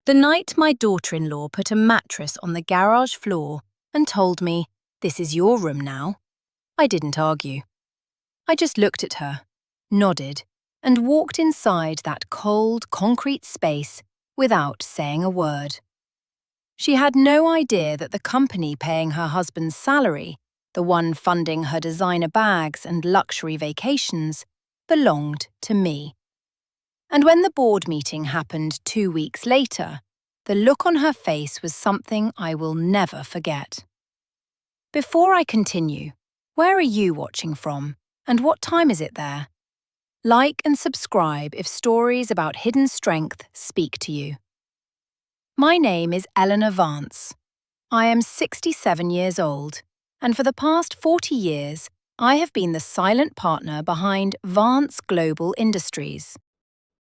The night my daughter-in-law put a mattress on the garage floor and told me, "This is your room now," I didn't argue. I just looked at her, nodded, and walked inside that cold, concrete space without saying a word. She had no idea that the company paying her husband's salary, the one funding her designer bags and luxury vacations, belonged to me. And when the board meeting happened 2 weeks later, the look on her face was something I will never forget. Before I continue, where are you watching from, and what time is it there? Like and subscribe if stories about hidden strength speak to you. My name is Eleanor Vance. I am 67 years old, and for the past 40 years, I have been the silent partner behind Vance Global Industries.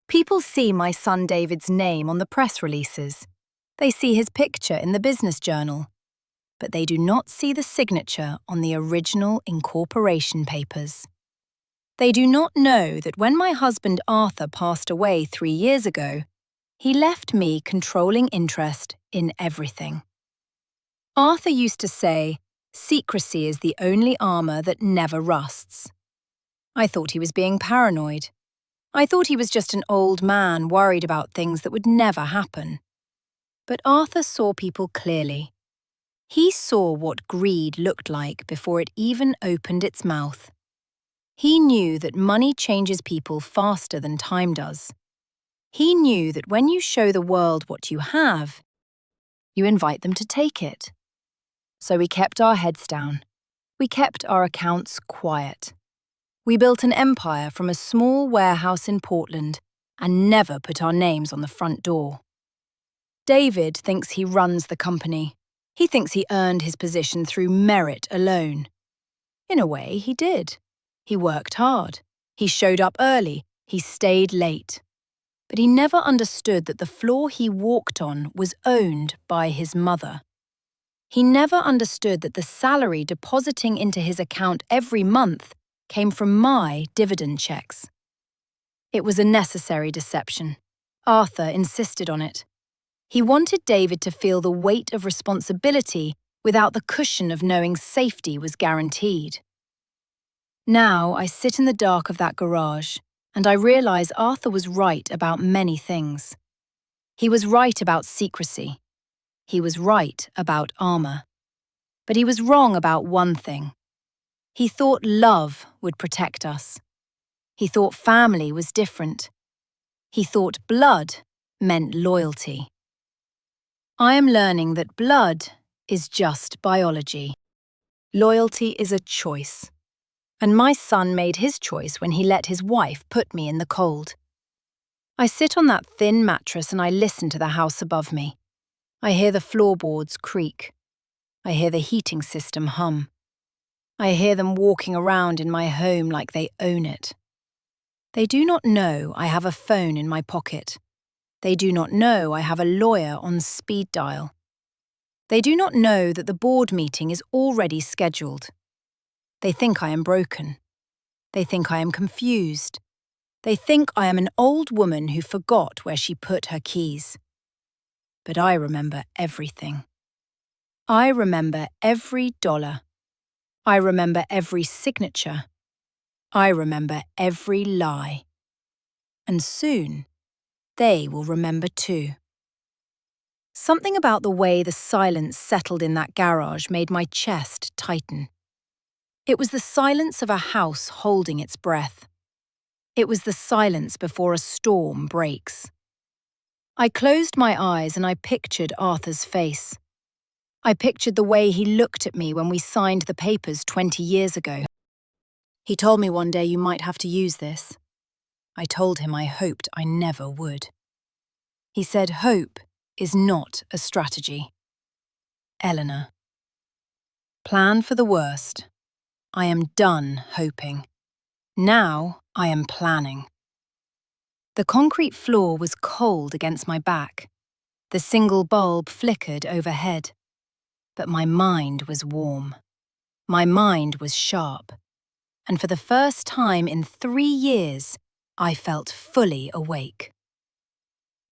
People see my son David's name on the press releases. They see his picture in the business journal. But they do not see the signature on the original incorporation papers. They do not know that when my husband Arthur passed away 3 years ago, he left me controlling interest in everything. Arthur used to say, "Secrecy is the only armor that never rusts." I thought he was being paranoid. I thought he was just an old man worried about things that would never happen. But Arthur saw people clearly. He saw what greed looked like before it even opened its mouth. He knew that money changes people faster than time does. He knew that when you show the world what you have, you invite them to take it. So we kept our heads down. We kept our accounts quiet. We built an empire from a small warehouse in Portland and never put our names on the front door. David thinks he runs the company. He thinks he earned his position through merit alone. In a way, he did. He worked hard. He showed up early. He stayed late. But he never understood that the floor he walked on was owned by his mother. He never understood that the salary depositing into his account every month came from my dividend checks. It was a necessary deception. Arthur insisted on it. He wanted David to feel the weight of responsibility without the cushion of knowing safety was guaranteed. Now I sit in the dark of that garage, and I realize Arthur was right about many things. He was right about secrecy. He was right about armor. But he was wrong about one thing. He thought love would protect us. He thought family was different. He thought blood meant loyalty. I am learning that blood is just biology. Loyalty is a choice. And my son made his choice when he let his wife put me in the cold. I sit on that thin mattress and I listen to the house above me. I hear the floorboards creak. I hear the heating system hum. I hear them walking around in my home like they own it. They do not know I have a phone in my pocket. They do not know I have a lawyer on speed dial. They do not know that the board meeting is already scheduled. They think I am broken. They think I am confused. They think I am an old woman who forgot where she put her keys. But I remember everything. I remember every dollar. I remember every signature. I remember every lie. And soon, they will remember too. Something about the way the silence settled in that garage made my chest tighten. It was the silence of a house holding its breath. It was the silence before a storm breaks. I closed my eyes and I pictured Arthur's face. I pictured the way he looked at me when we signed the papers 20 years ago. He told me one day, "You might have to use this." I told him I hoped I never would. He said, "Hope is not a strategy." Eleanor. Plan for the worst. I am done hoping. Now I am planning. The concrete floor was cold against my back. The single bulb flickered overhead. But my mind was warm. My mind was sharp. And for the first time in 3 years, I felt fully awake.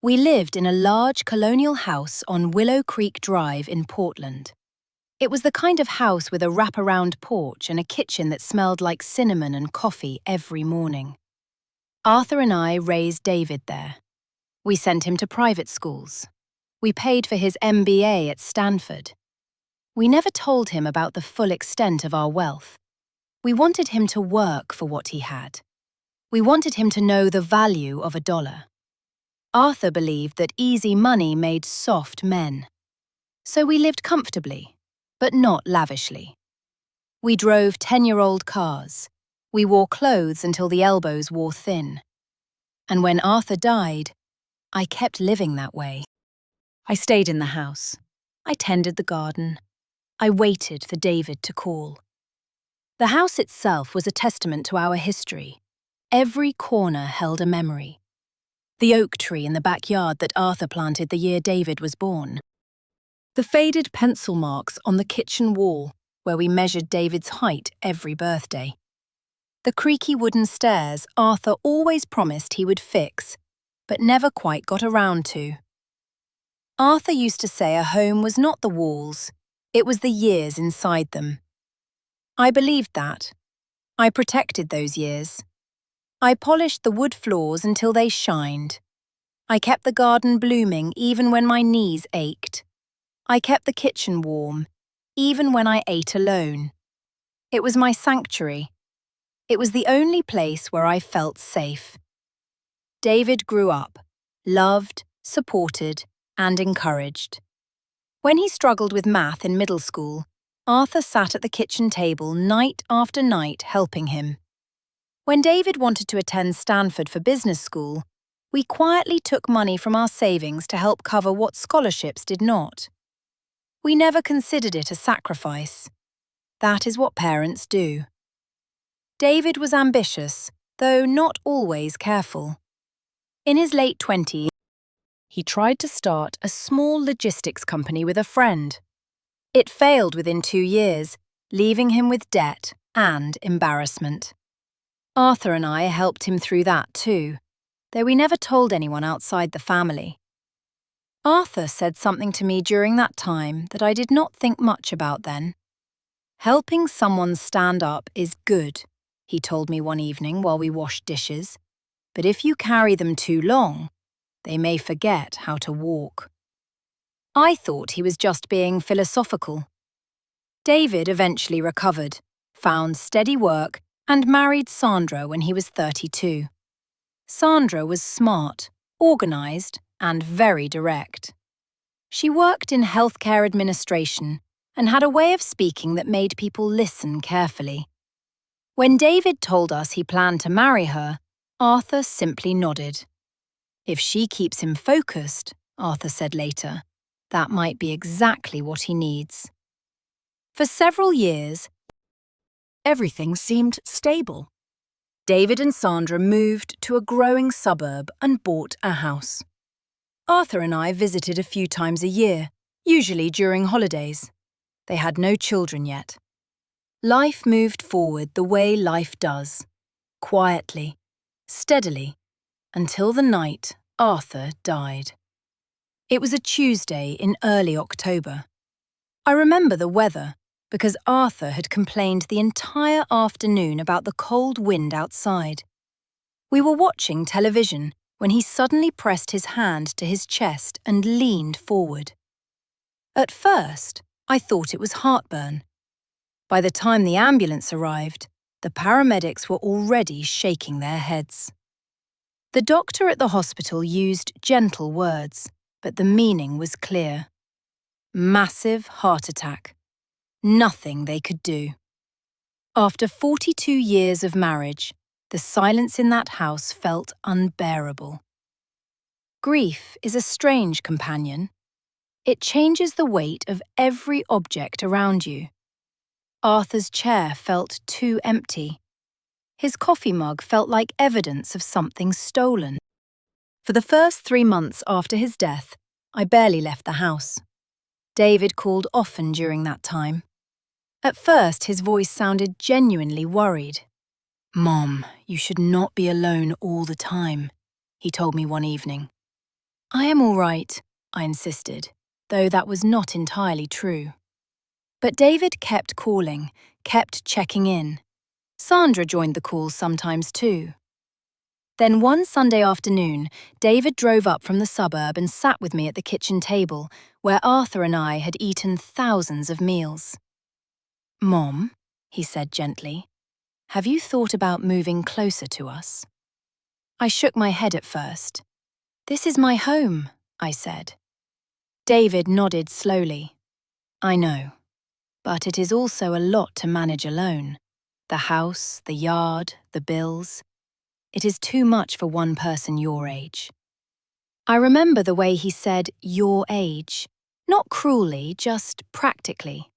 We lived in a large colonial house on Willow Creek Drive in Portland. It was the kind of house with a wraparound porch and a kitchen that smelled like cinnamon and coffee every morning. Arthur and I raised David there. We sent him to private schools. We paid for his MBA at Stanford. We never told him about the full extent of our wealth. We wanted him to work for what he had. We wanted him to know the value of $1. Arthur believed that easy money made soft men. So we lived comfortably, but not lavishly. We drove 10-year-old cars. We wore clothes until the elbows wore thin. And when Arthur died, I kept living that way. I stayed in the house. I tended the garden. I waited for David to call. The house itself was a testament to our history. Every corner held a memory. The oak tree in the backyard that Arthur planted the year David was born. The faded pencil marks on the kitchen wall where we measured David's height every birthday. The creaky wooden stairs Arthur always promised he would fix, but never quite got around to. Arthur used to say a home was not the walls, it was the years inside them. I believed that. I protected those years. I polished the wood floors until they shined. I kept the garden blooming even when my knees ached. I kept the kitchen warm, even when I ate alone. It was my sanctuary. It was the only place where I felt safe. David grew up, loved, supported, and encouraged. When he struggled with math in middle school, Arthur sat at the kitchen table night after night helping him. When David wanted to attend Stanford for business school, we quietly took money from our savings to help cover what scholarships did not. We never considered it a sacrifice. That is what parents do. David was ambitious, though not always careful. In his late 20s, he tried to start a small logistics company with a friend. It failed within 2 years, leaving him with debt and embarrassment. Arthur and I helped him through that too, though we never told anyone outside the family. Arthur said something to me during that time that I did not think much about then. Helping someone stand up is good, he told me one evening while we washed dishes, but if you carry them too long, they may forget how to walk. I thought he was just being philosophical. David eventually recovered, found steady work, and married Sandra when he was 32. Sandra was smart, organised, and very direct. She worked in healthcare administration and had a way of speaking that made people listen carefully. When David told us he planned to marry her, Arthur simply nodded. If she keeps him focused, Arthur said later, that might be exactly what he needs. For several years, everything seemed stable. David and Sandra moved to a growing suburb and bought a house. Arthur and I visited a few times a year, usually during holidays. They had no children yet. Life moved forward the way life does, quietly, steadily, until the night Arthur died. It was a Tuesday in early October. I remember the weather, because Arthur had complained the entire afternoon about the cold wind outside. We were watching television when he suddenly pressed his hand to his chest and leaned forward. At first, I thought it was heartburn. By the time the ambulance arrived, the paramedics were already shaking their heads. The doctor at the hospital used gentle words, but the meaning was clear. Massive heart attack. Nothing they could do. After 42 years of marriage, the silence in that house felt unbearable. Grief is a strange companion. It changes the weight of every object around you. Arthur's chair felt too empty. His coffee mug felt like evidence of something stolen. For the first 3 months after his death, I barely left the house. David called often during that time. At first, his voice sounded genuinely worried. "Mom, you should not be alone all the time," he told me one evening. I am all right, I insisted, though that was not entirely true. But David kept calling, kept checking in. Sandra joined the calls sometimes too. Then one Sunday afternoon, David drove up from the suburb and sat with me at the kitchen table, where Arthur and I had eaten thousands of meals. "Mom," he said gently, "have you thought about moving closer to us?" I shook my head at first. "This is my home," I said. David nodded slowly. "I know, but it is also a lot to manage alone. The house, the yard, the bills. It is too much for one person your age." I remember the way he said "your age," not cruelly, just practically.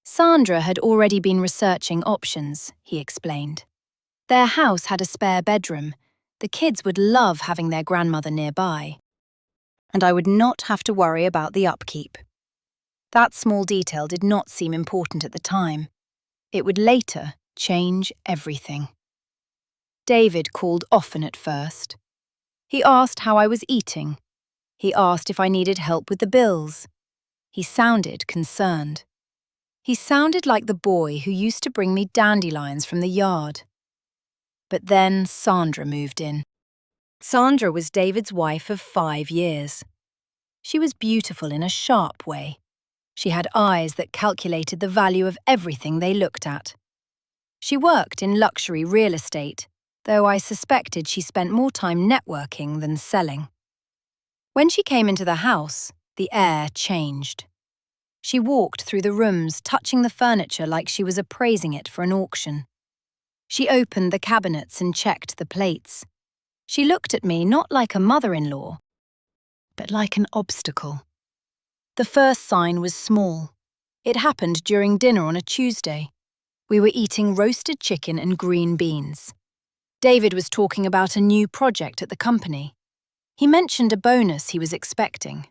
Sandra had already been researching options, he explained. Their house had a spare bedroom. The kids would love having their grandmother nearby. And I would not have to worry about the upkeep. That small detail did not seem important at the time. It would later change everything. David called often at first. He asked how I was eating. He asked if I needed help with the bills. He sounded concerned. He sounded like the boy who used to bring me dandelions from the yard. But then Sandra moved in. Sandra was David's wife of 5 years. She was beautiful in a sharp way. She had eyes that calculated the value of everything they looked at. She worked in luxury real estate, though I suspected she spent more time networking than selling. When she came into the house, the air changed. She walked through the rooms, touching the furniture like she was appraising it for an auction. She opened the cabinets and checked the plates. She looked at me not like a mother-in-law, but like an obstacle. The first sign was small. It happened during dinner on a Tuesday. We were eating roasted chicken and green beans. David was talking about a new project at the company. He mentioned a bonus he was expecting.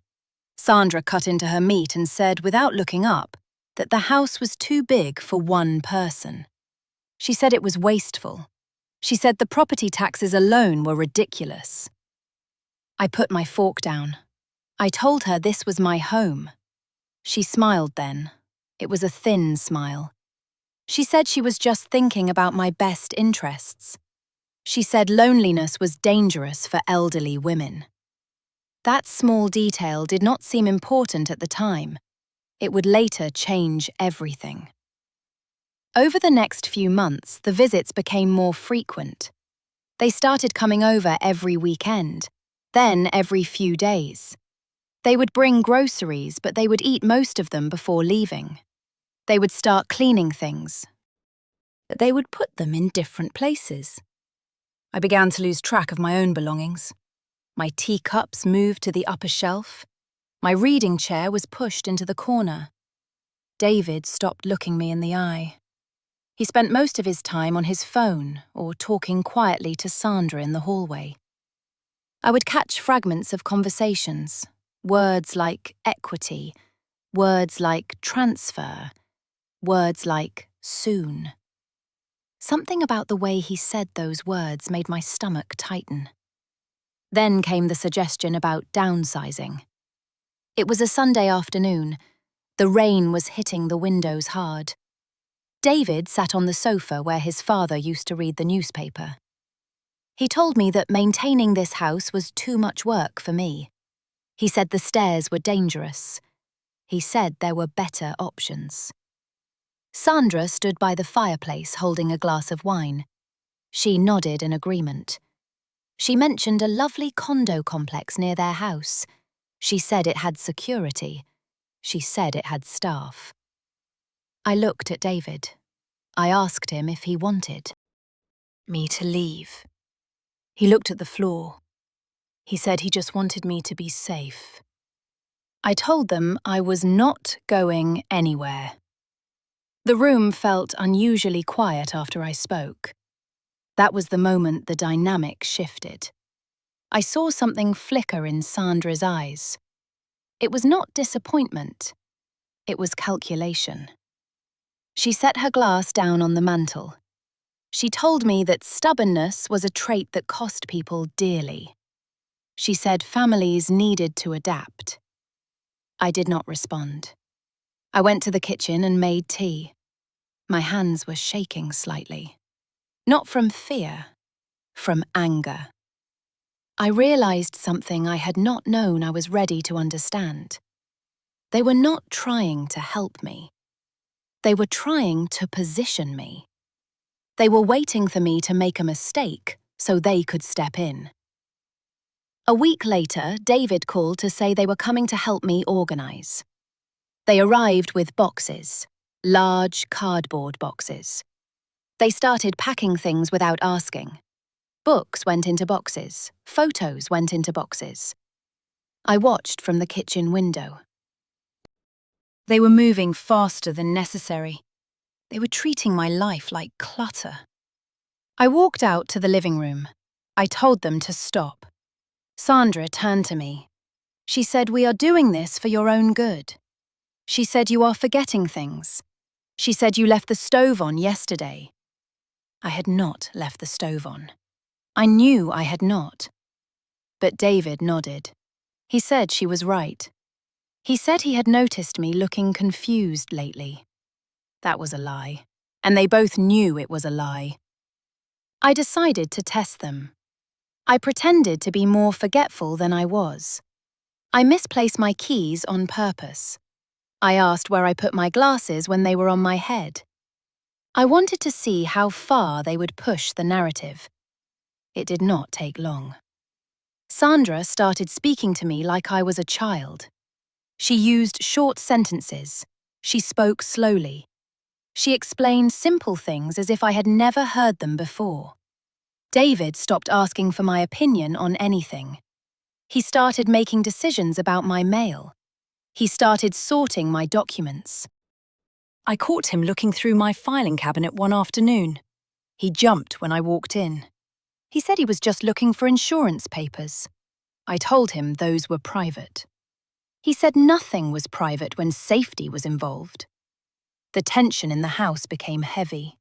Sandra cut into her meat and said, without looking up, that the house was too big for one person. She said it was wasteful. She said the property taxes alone were ridiculous. I put my fork down. I told her this was my home. She smiled then. It was a thin smile. She said she was just thinking about my best interests. She said loneliness was dangerous for elderly women. That small detail did not seem important at the time. It would later change everything. Over the next few months, the visits became more frequent. They started coming over every weekend, then every few days. They would bring groceries, but they would eat most of them before leaving. They would start cleaning things. They would put them in different places. I began to lose track of my own belongings. My teacups moved to the upper shelf. My reading chair was pushed into the corner. David stopped looking me in the eye. He spent most of his time on his phone or talking quietly to Sandra in the hallway. I would catch fragments of conversations, words like equity, words like transfer, words like soon. Something about the way he said those words made my stomach tighten. Then came the suggestion about downsizing. It was a Sunday afternoon. The rain was hitting the windows hard. David sat on the sofa where his father used to read the newspaper. He told me that maintaining this house was too much work for me. He said the stairs were dangerous. He said there were better options. Sandra stood by the fireplace holding a glass of wine. She nodded in agreement. She mentioned a lovely condo complex near their house. She said it had security. She said it had staff. I looked at David. I asked him if he wanted me to leave. He looked at the floor. He said he just wanted me to be safe. I told them I was not going anywhere. The room felt unusually quiet after I spoke. That was the moment the dynamic shifted. I saw something flicker in Sandra's eyes. It was not disappointment. It was calculation. She set her glass down on the mantel. She told me that stubbornness was a trait that cost people dearly. She said families needed to adapt. I did not respond. I went to the kitchen and made tea. My hands were shaking slightly. Not from fear, from anger. I realized something I had not known I was ready to understand. They were not trying to help me. They were trying to position me. They were waiting for me to make a mistake so they could step in. A week later, David called to say they were coming to help me organize. They arrived with boxes, large cardboard boxes. They started packing things without asking. Books went into boxes, photos went into boxes. I watched from the kitchen window. They were moving faster than necessary. They were treating my life like clutter. I walked out to the living room. I told them to stop. Sandra turned to me. She said, "We are doing this for your own good." She said, "You are forgetting things." She said, "You left the stove on yesterday." I had not left the stove on. I knew I had not. But David nodded. He said she was right. He said he had noticed me looking confused lately. That was a lie, and they both knew it was a lie. I decided to test them. I pretended to be more forgetful than I was. I misplaced my keys on purpose. I asked where I put my glasses when they were on my head. I wanted to see how far they would push the narrative. It did not take long. Sandra started speaking to me like I was a child. She used short sentences. She spoke slowly. She explained simple things as if I had never heard them before. David stopped asking for my opinion on anything. He started making decisions about my mail. He started sorting my documents. I caught him looking through my filing cabinet one afternoon. He jumped when I walked in. He said he was just looking for insurance papers. I told him those were private. He said nothing was private when safety was involved. The tension in the house became heavy.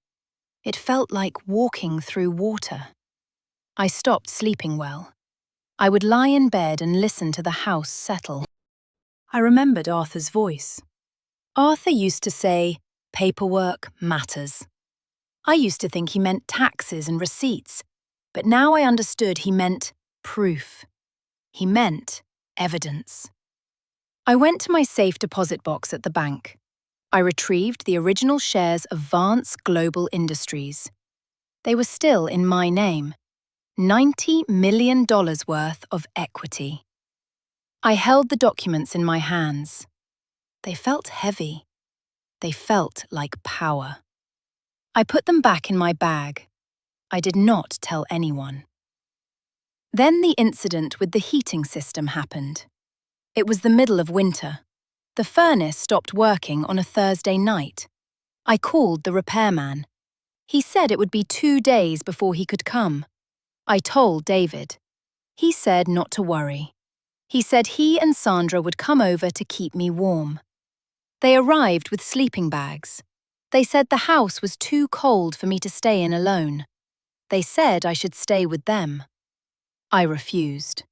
It felt like walking through water. I stopped sleeping well. I would lie in bed and listen to the house settle. I remembered Arthur's voice. Arthur used to say, "Paperwork matters." I used to think he meant taxes and receipts, but now I understood he meant proof. He meant evidence. I went to my safe deposit box at the bank. I retrieved the original shares of Vance Global Industries. They were still in my name. $90 million worth of equity. I held the documents in my hands. They felt heavy. They felt like power. I put them back in my bag. I did not tell anyone. Then the incident with the heating system happened. It was the middle of winter. The furnace stopped working on a Thursday night. I called the repairman. He said it would be 2 days before he could come. I told David. He said not to worry. He said he and Sandra would come over to keep me warm. They arrived with sleeping bags. They said the house was too cold for me to stay in alone. They said I should stay with them. I refused.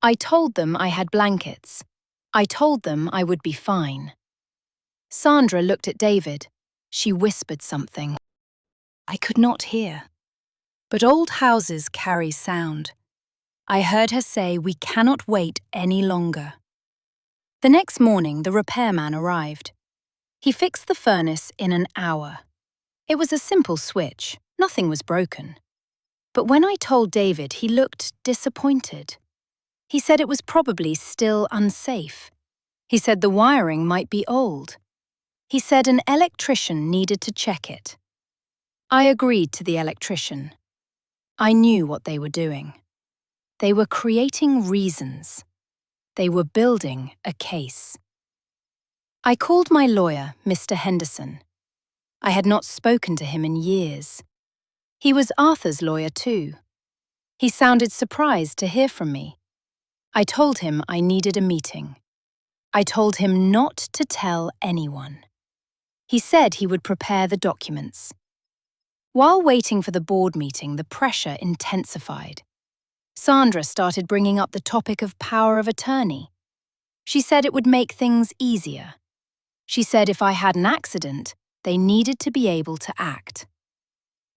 I told them I had blankets. I told them I would be fine. Sandra looked at David. She whispered something. I could not hear. But old houses carry sound. I heard her say, "We cannot wait any longer." The next morning, the repairman arrived. He fixed the furnace in an hour. It was a simple switch. Nothing was broken. But when I told David, he looked disappointed. He said it was probably still unsafe. He said the wiring might be old. He said an electrician needed to check it. I agreed to the electrician. I knew what they were doing. They were creating reasons. They were building a case. I called my lawyer, Mr. Henderson. I had not spoken to him in years. He was Arthur's lawyer too. He sounded surprised to hear from me. I told him I needed a meeting. I told him not to tell anyone. He said he would prepare the documents. While waiting for the board meeting, the pressure intensified. Sandra started bringing up the topic of power of attorney. She said it would make things easier. She said if I had an accident, they needed to be able to act.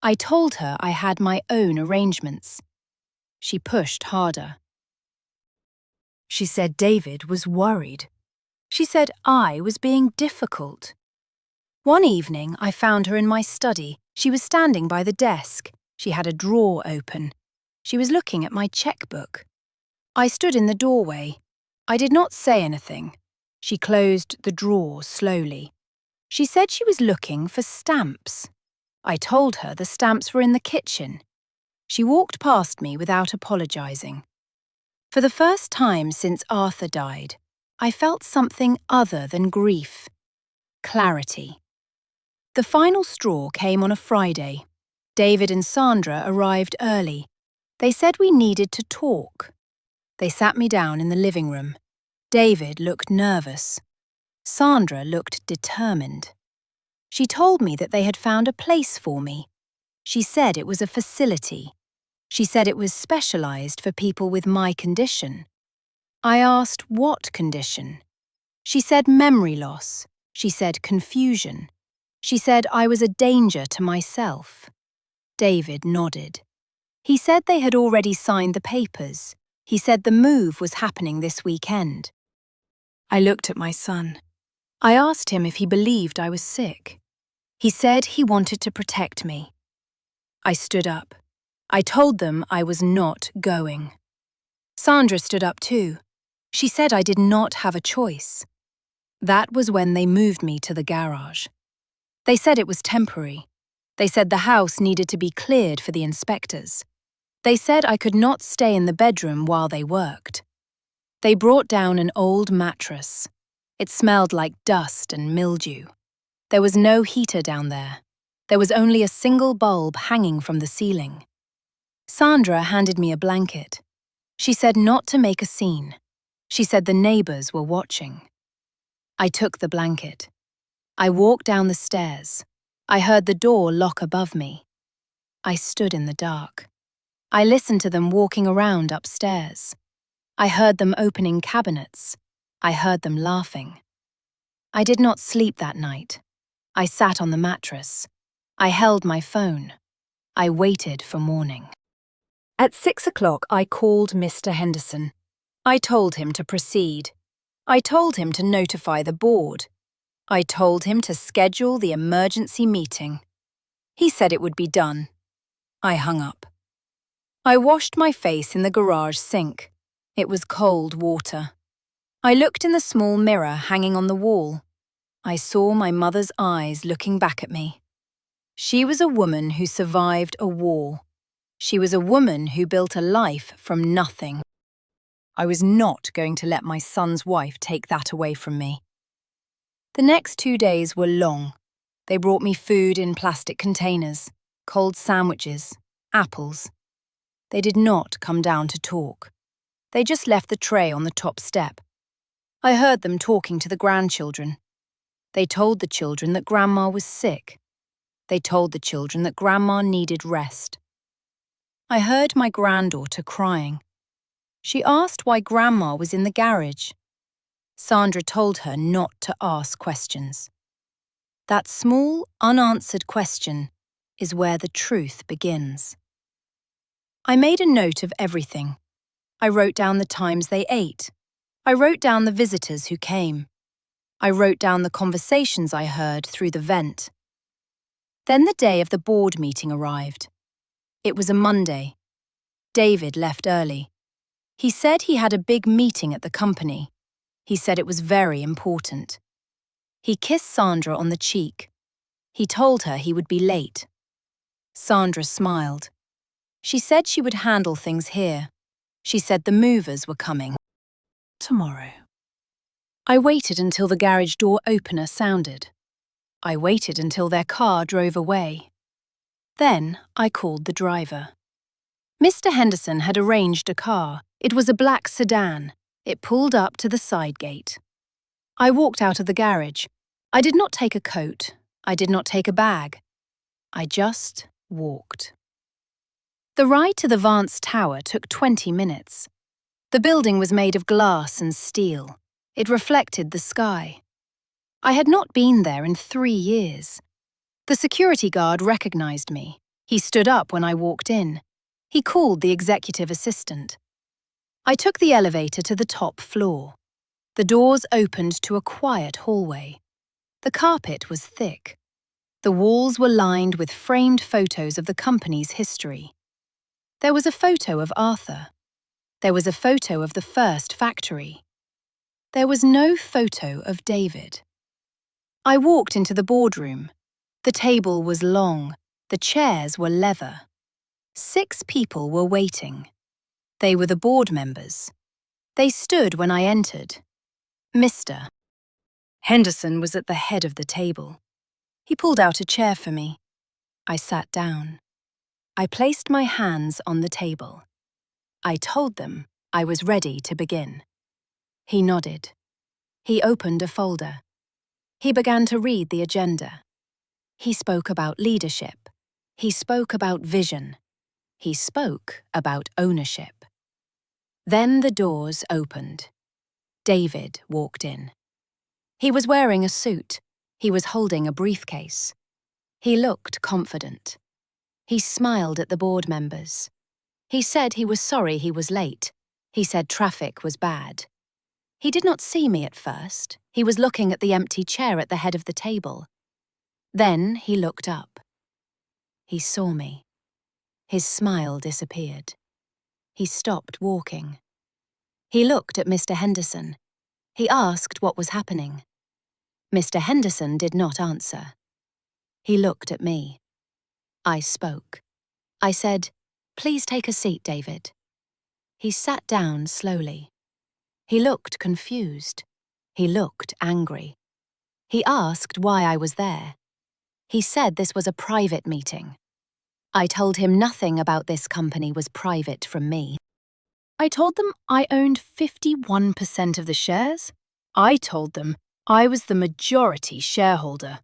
I told her I had my own arrangements. She pushed harder. She said David was worried. She said I was being difficult. One evening, I found her in my study. She was standing by the desk. She had a drawer open. She was looking at my checkbook. I stood in the doorway. I did not say anything. She closed the drawer slowly. She said she was looking for stamps. I told her the stamps were in the kitchen. She walked past me without apologizing. For the first time since Arthur died, I felt something other than grief. Clarity. The final straw came on a Friday. David and Sandra arrived early. They said we needed to talk. They sat me down in the living room. David looked nervous. Sandra looked determined. She told me that they had found a place for me. She said it was a facility. She said it was specialized for people with my condition. I asked what condition. She said memory loss. She said confusion. She said I was a danger to myself. David nodded. He said they had already signed the papers. He said the move was happening this weekend. I looked at my son. I asked him if he believed I was sick. He said he wanted to protect me. I stood up. I told them I was not going. Sandra stood up too. She said I did not have a choice. That was when they moved me to the garage. They said it was temporary. They said the house needed to be cleared for the inspectors. They said I could not stay in the bedroom while they worked. They brought down an old mattress. It smelled like dust and mildew. There was no heater down there. There was only a single bulb hanging from the ceiling. Sandra handed me a blanket. She said not to make a scene. She said the neighbors were watching. I took the blanket. I walked down the stairs. I heard the door lock above me. I stood in the dark. I listened to them walking around upstairs. I heard them opening cabinets. I heard them laughing. I did not sleep that night. I sat on the mattress. I held my phone. I waited for morning. At 6 o'clock, I called Mr. Henderson. I told him to proceed. I told him to notify the board. I told him to schedule the emergency meeting. He said it would be done. I hung up. I washed my face in the garage sink. It was cold water. I looked in the small mirror hanging on the wall. I saw my mother's eyes looking back at me. She was a woman who survived a war. She was a woman who built a life from nothing. I was not going to let my son's wife take that away from me. The next 2 days were long. They brought me food in plastic containers, cold sandwiches, apples. They did not come down to talk. They just left the tray on the top step. I heard them talking to the grandchildren. They told the children that Grandma was sick. They told the children that Grandma needed rest. I heard my granddaughter crying. She asked why Grandma was in the garage. Sandra told her not to ask questions. That small, unanswered question is where the truth begins. I made a note of everything. I wrote down the times they ate. I wrote down the visitors who came. I wrote down the conversations I heard through the vent. Then the day of the board meeting arrived. It was a Monday. David left early. He said he had a big meeting at the company. He said it was very important. He kissed Sandra on the cheek. He told her he would be late. Sandra smiled. She said she would handle things here. She said the movers were coming tomorrow. I waited until the garage door opener sounded. I waited until their car drove away. Then I called the driver. Mr. Henderson had arranged a car. It was a black sedan. It pulled up to the side gate. I walked out of the garage. I did not take a coat. I did not take a bag. I just walked. The ride to the Vance Tower took 20 minutes. The building was made of glass and steel. It reflected the sky. I had not been there in 3 years. The security guard recognized me. He stood up when I walked in. He called the executive assistant. I took the elevator to the top floor. The doors opened to a quiet hallway. The carpet was thick. The walls were lined with framed photos of the company's history. There was a photo of Arthur. There was a photo of the first factory. There was no photo of David. I walked into the boardroom. The table was long. The chairs were leather. 6 people were waiting. They were the board members. They stood when I entered. Mr. Henderson was at the head of the table. He pulled out a chair for me. I sat down. I placed my hands on the table. I told them I was ready to begin. He nodded. He opened a folder. He began to read the agenda. He spoke about leadership. He spoke about vision. He spoke about ownership. Then the doors opened. David walked in. He was wearing a suit. He was holding a briefcase. He looked confident. He smiled at the board members. He said he was sorry he was late. He said traffic was bad. He did not see me at first. He was looking at the empty chair at the head of the table. Then he looked up. He saw me. His smile disappeared. He stopped walking. He looked at Mr. Henderson. He asked what was happening. Mr. Henderson did not answer. He looked at me. I spoke. I said, "Please take a seat, David." He sat down slowly. He looked confused. He looked angry. He asked why I was there. He said this was a private meeting. I told him nothing about this company was private from me. I told them I owned 51% of the shares. I told them I was the majority shareholder.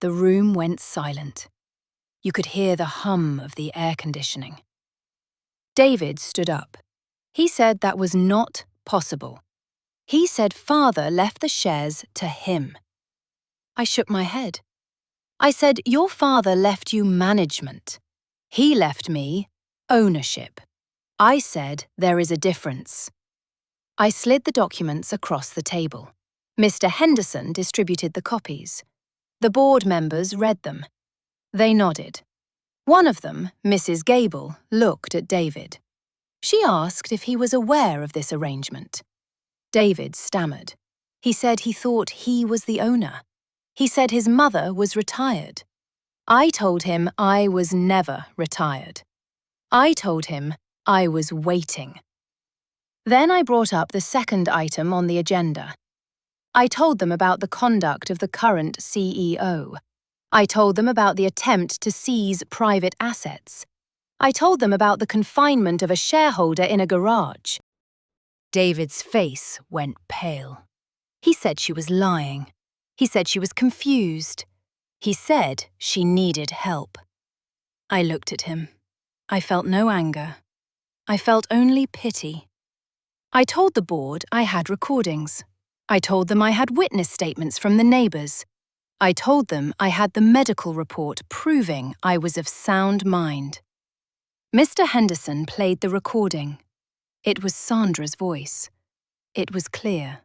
The room went silent. You could hear the hum of the air conditioning. David stood up. He said that was not possible. He said father left the shares to him. I shook my head. I said, your father left you management. He left me ownership. I said there is a difference. I slid the documents across the table. Mr. Henderson distributed the copies. The board members read them. They nodded. One of them, Mrs. Gable, looked at David. She asked if he was aware of this arrangement. David stammered. He said he thought he was the owner. He said his mother was retired. I told him I was never retired. I told him I was waiting. Then I brought up the second item on the agenda. I told them about the conduct of the current CEO. I told them about the attempt to seize private assets. I told them about the confinement of a shareholder in a garage. David's face went pale. He said she was lying. He said she was confused. He said she needed help. I looked at him. I felt no anger. I felt only pity. I told the board I had recordings. I told them I had witness statements from the neighbors. I told them I had the medical report proving I was of sound mind. Mr. Henderson played the recording. It was Sandra's voice. It was clear.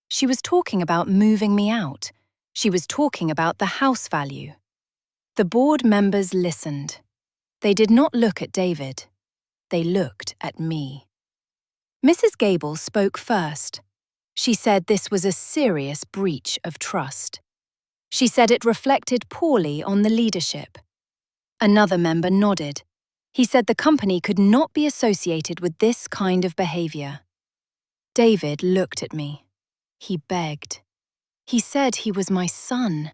She was talking about moving me out. She was talking about the house value. The board members listened. They did not look at David. They looked at me. Mrs. Gable spoke first. She said this was a serious breach of trust. She said it reflected poorly on the leadership. Another member nodded. He said the company could not be associated with this kind of behavior. David looked at me. He begged. He said he was my son.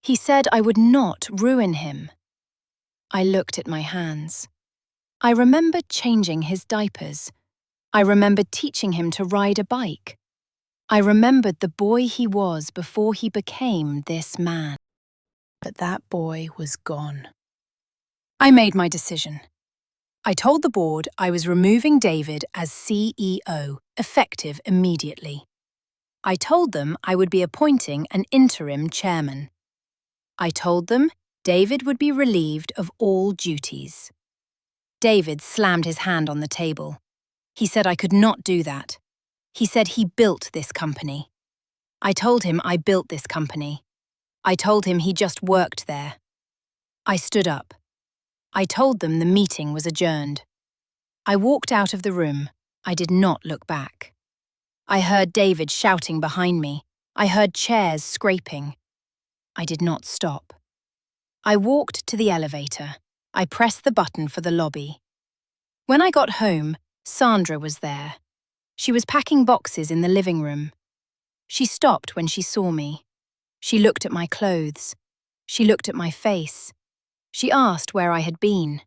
He said I would not ruin him. I looked at my hands. I remembered changing his diapers. I remembered teaching him to ride a bike. I remembered the boy he was before he became this man. But that boy was gone. I made my decision. I told the board I was removing David as CEO, effective immediately. I told them I would be appointing an interim chairman. I told them David would be relieved of all duties. David slammed his hand on the table. He said I could not do that. He said he built this company. I told him I built this company. I told him he just worked there. I stood up. I told them the meeting was adjourned. I walked out of the room. I did not look back. I heard David shouting behind me. I heard chairs scraping. I did not stop. I walked to the elevator. I pressed the button for the lobby. When I got home, Sandra was there. She was packing boxes in the living room. She stopped when she saw me. She looked at my clothes. She looked at my face. She asked where I had been.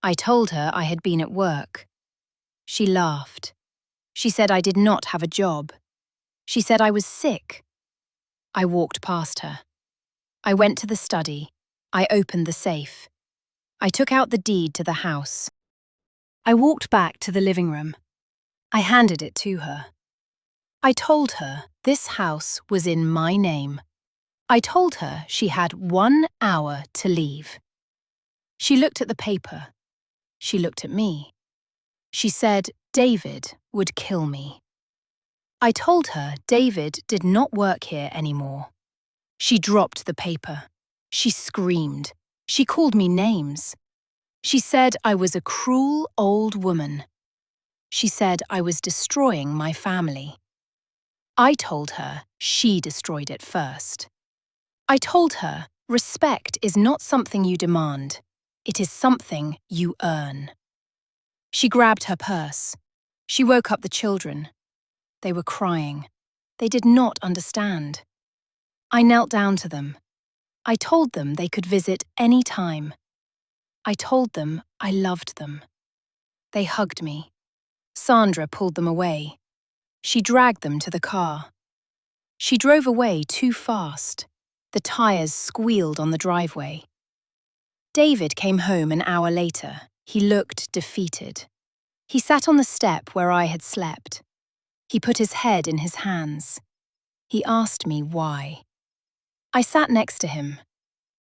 I told her I had been at work. She laughed. She said I did not have a job. She said I was sick. I walked past her. I went to the study. I opened the safe. I took out the deed to the house. I walked back to the living room. I handed it to her. I told her this house was in my name. I told her she had 1 hour to leave. She looked at the paper. She looked at me. She said David would kill me. I told her David did not work here anymore. She dropped the paper. She screamed. She called me names. She said I was a cruel old woman. She said I was destroying my family. I told her she destroyed it first. I told her respect is not something you demand. It is something you earn. She grabbed her purse. She woke up the children. They were crying. They did not understand. I knelt down to them. I told them they could visit any time. I told them I loved them. They hugged me. Sandra pulled them away. She dragged them to the car. She drove away too fast. The tires squealed on the driveway. David came home an hour later. He looked defeated. He sat on the step where I had slept. He put his head in his hands. He asked me why. I sat next to him.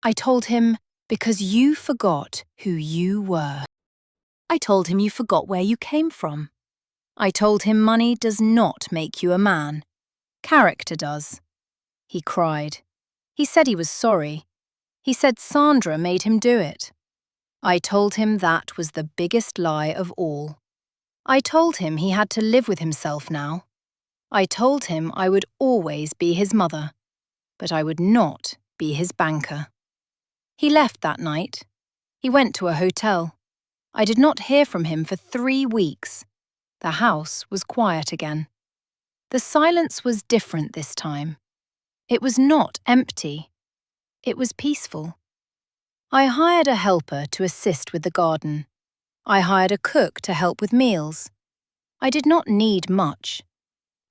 I told him, because you forgot who you were. I told him you forgot where you came from. I told him money does not make you a man. Character does. He cried. He said he was sorry. He said Sandra made him do it. I told him that was the biggest lie of all. I told him he had to live with himself now. I told him I would always be his mother, but I would not be his banker. He left that night. He went to a hotel. I did not hear from him for 3 weeks. The house was quiet again. The silence was different this time. It was not empty. It was peaceful. I hired a helper to assist with the garden. I hired a cook to help with meals. I did not need much.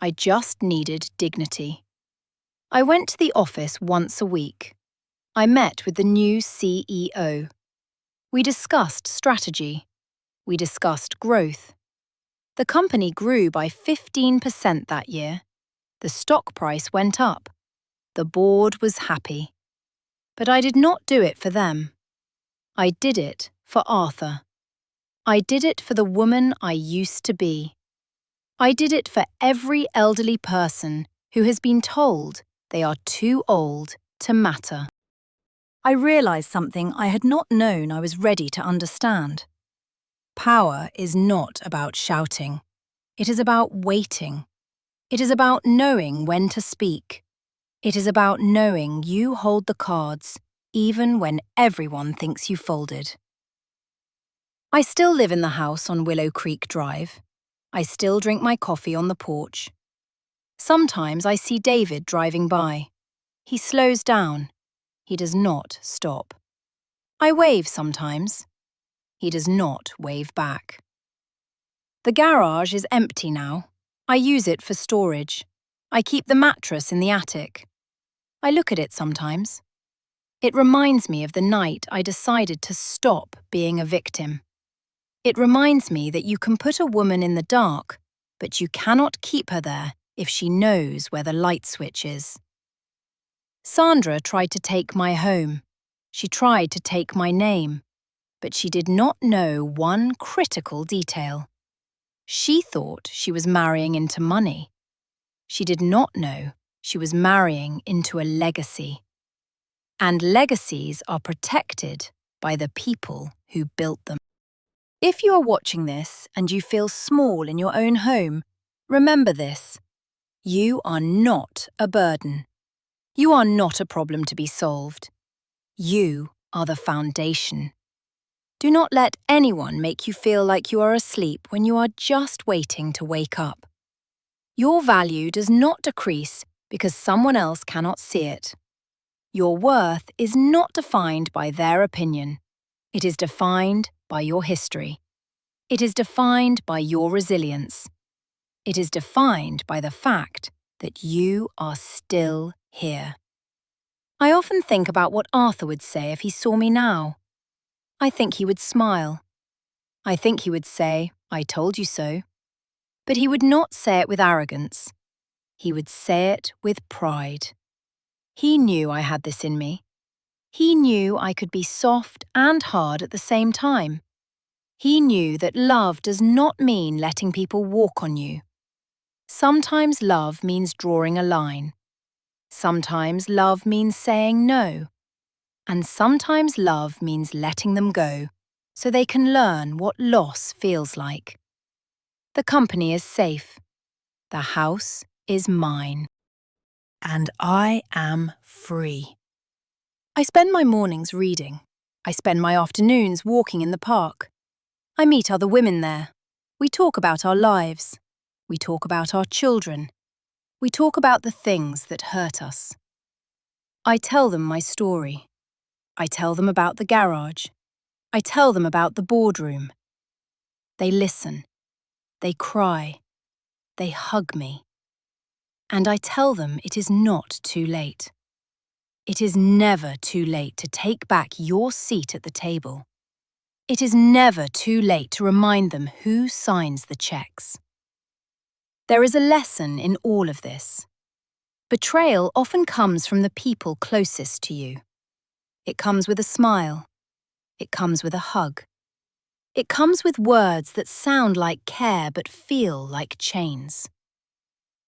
I just needed dignity. I went to the office once a week. I met with the new CEO. We discussed strategy. We discussed growth. The company grew by 15% that year. The stock price went up. The board was happy. But I did not do it for them. I did it for Arthur. I did it for the woman I used to be. I did it for every elderly person who has been told they are too old to matter. I realized something I had not known I was ready to understand. Power is not about shouting. It is about waiting. It is about knowing when to speak. It is about knowing you hold the cards even when everyone thinks you folded. I still live in the house on Willow Creek Drive. I still drink my coffee on the porch. Sometimes I see David driving by. He slows down. He does not stop. I wave sometimes. He does not wave back. The garage is empty now. I use it for storage. I keep the mattress in the attic. I look at it sometimes. It reminds me of the night I decided to stop being a victim. It reminds me that you can put a woman in the dark, but you cannot keep her there if she knows where the light switch is. Sandra tried to take my home. She tried to take my name, but she did not know one critical detail. She thought she was marrying into money. She did not know she was marrying into a legacy. And legacies are protected by the people who built them. If you are watching this and you feel small in your own home, remember this. You are not a burden. You are not a problem to be solved. You are the foundation. Do not let anyone make you feel like you are asleep when you are just waiting to wake up. Your value does not decrease because someone else cannot see it. Your worth is not defined by their opinion. It is defined by your history. It is defined by your resilience. It is defined by the fact that you are still here. I often think about what Arthur would say if he saw me now. I think he would smile. I think he would say, "I told you so." But he would not say it with arrogance. He would say it with pride. He knew I had this in me. He knew I could be soft and hard at the same time. He knew that love does not mean letting people walk on you. Sometimes love means drawing a line. Sometimes love means saying no. And sometimes love means letting them go so they can learn what loss feels like. The company is safe. The house is mine. And I am free. I spend my mornings reading. I spend my afternoons walking in the park. I meet other women there. We talk about our lives. We talk about our children. We talk about the things that hurt us. I tell them my story. I tell them about the garage. I tell them about the boardroom. They listen. They cry. They hug me. And I tell them it is not too late. It is never too late to take back your seat at the table. It is never too late to remind them who signs the checks. There is a lesson in all of this. Betrayal often comes from the people closest to you. It comes with a smile. It comes with a hug. It comes with words that sound like care but feel like chains.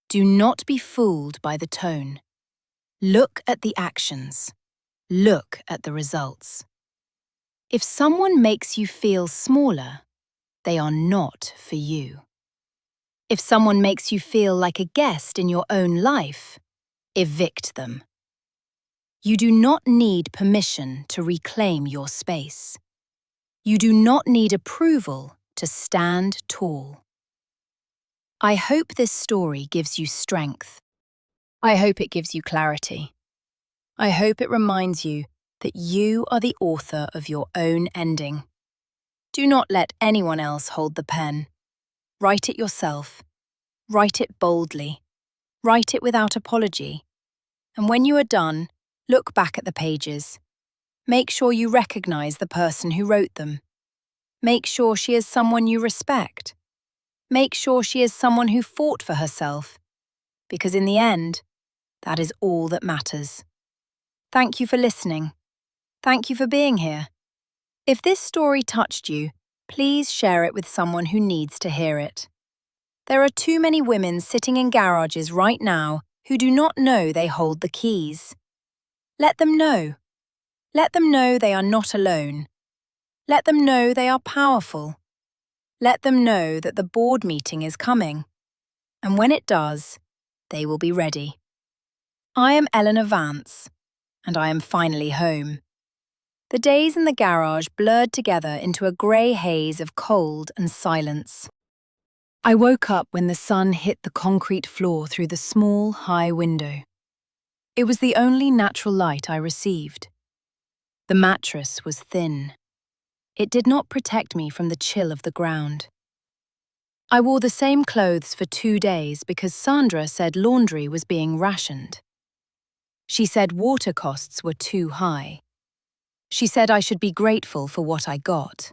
Do not be fooled by the tone. Look at the actions. Look at the results. If someone makes you feel smaller, they are not for you. If someone makes you feel like a guest in your own life, evict them. You do not need permission to reclaim your space. You do not need approval to stand tall. I hope this story gives you strength. I hope it gives you clarity. I hope it reminds you that you are the author of your own ending. Do not let anyone else hold the pen. Write it yourself. Write it boldly. Write it without apology. And when you are done, look back at the pages. Make sure you recognize the person who wrote them. Make sure she is someone you respect. Make sure she is someone who fought for herself. Because in the end, that is all that matters. Thank you for listening. Thank you for being here. If this story touched you, please share it with someone who needs to hear it. There are too many women sitting in garages right now who do not know they hold the keys. Let them know. Let them know they are not alone. Let them know they are powerful. Let them know that the board meeting is coming. And when it does, they will be ready. I am Eleanor Vance, and I am finally home. The days in the garage blurred together into a grey haze of cold and silence. I woke up when the sun hit the concrete floor through the small, high window. It was the only natural light I received. The mattress was thin. It did not protect me from the chill of the ground. I wore the same clothes for 2 days because Sandra said laundry was being rationed. She said water costs were too high. She said I should be grateful for what I got.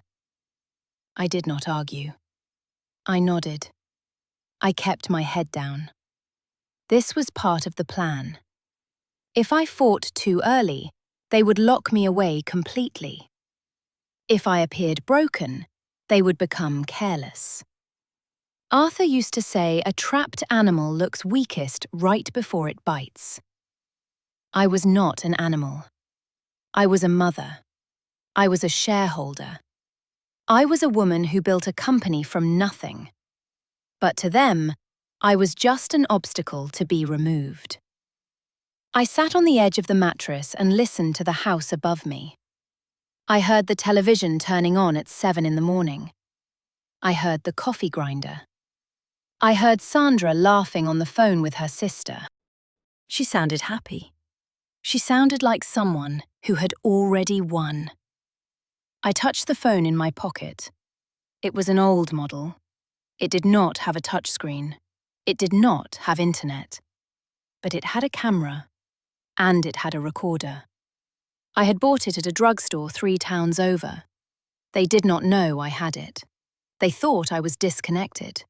I did not argue. I nodded. I kept my head down. This was part of the plan. If I fought too early, they would lock me away completely. If I appeared broken, they would become careless. Arthur used to say a trapped animal looks weakest right before it bites. I was not an animal. I was a mother. I was a shareholder. I was a woman who built a company from nothing. But to them, I was just an obstacle to be removed. I sat on the edge of the mattress and listened to the house above me. I heard the television turning on at 7 in the morning. I heard the coffee grinder. I heard Sandra laughing on the phone with her sister. She sounded happy. She sounded like someone who had already won. I touched the phone in my pocket. It was an old model. It did not have a touchscreen. It did not have internet. But it had a camera, and it had a recorder. I had bought it at a drugstore 3 towns over. They did not know I had it. They thought I was disconnected.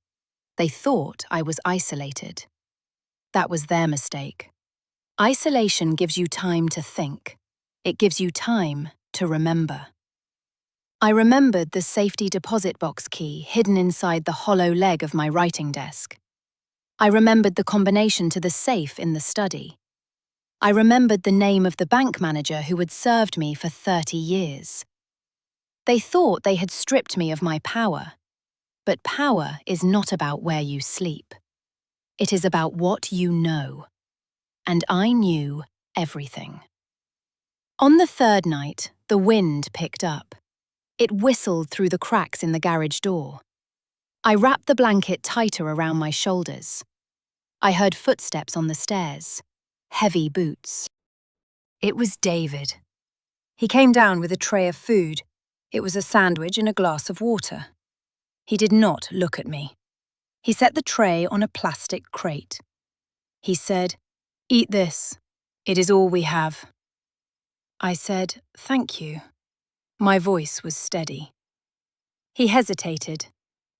They thought I was isolated. That was their mistake. Isolation gives you time to think. It gives you time to remember. I remembered the safety deposit box key hidden inside the hollow leg of my writing desk. I remembered the combination to the safe in the study. I remembered the name of the bank manager who had served me for 30 years. They thought they had stripped me of my power. But power is not about where you sleep. It is about what you know. And I knew everything. On the 3rd night, the wind picked up. It whistled through the cracks in the garage door. I wrapped the blanket tighter around my shoulders. I heard footsteps on the stairs, heavy boots. It was David. He came down with a tray of food. It was a sandwich and a glass of water. He did not look at me. He set the tray on a plastic crate. He said, "Eat this. It is all we have." I said, "Thank you." My voice was steady. He hesitated.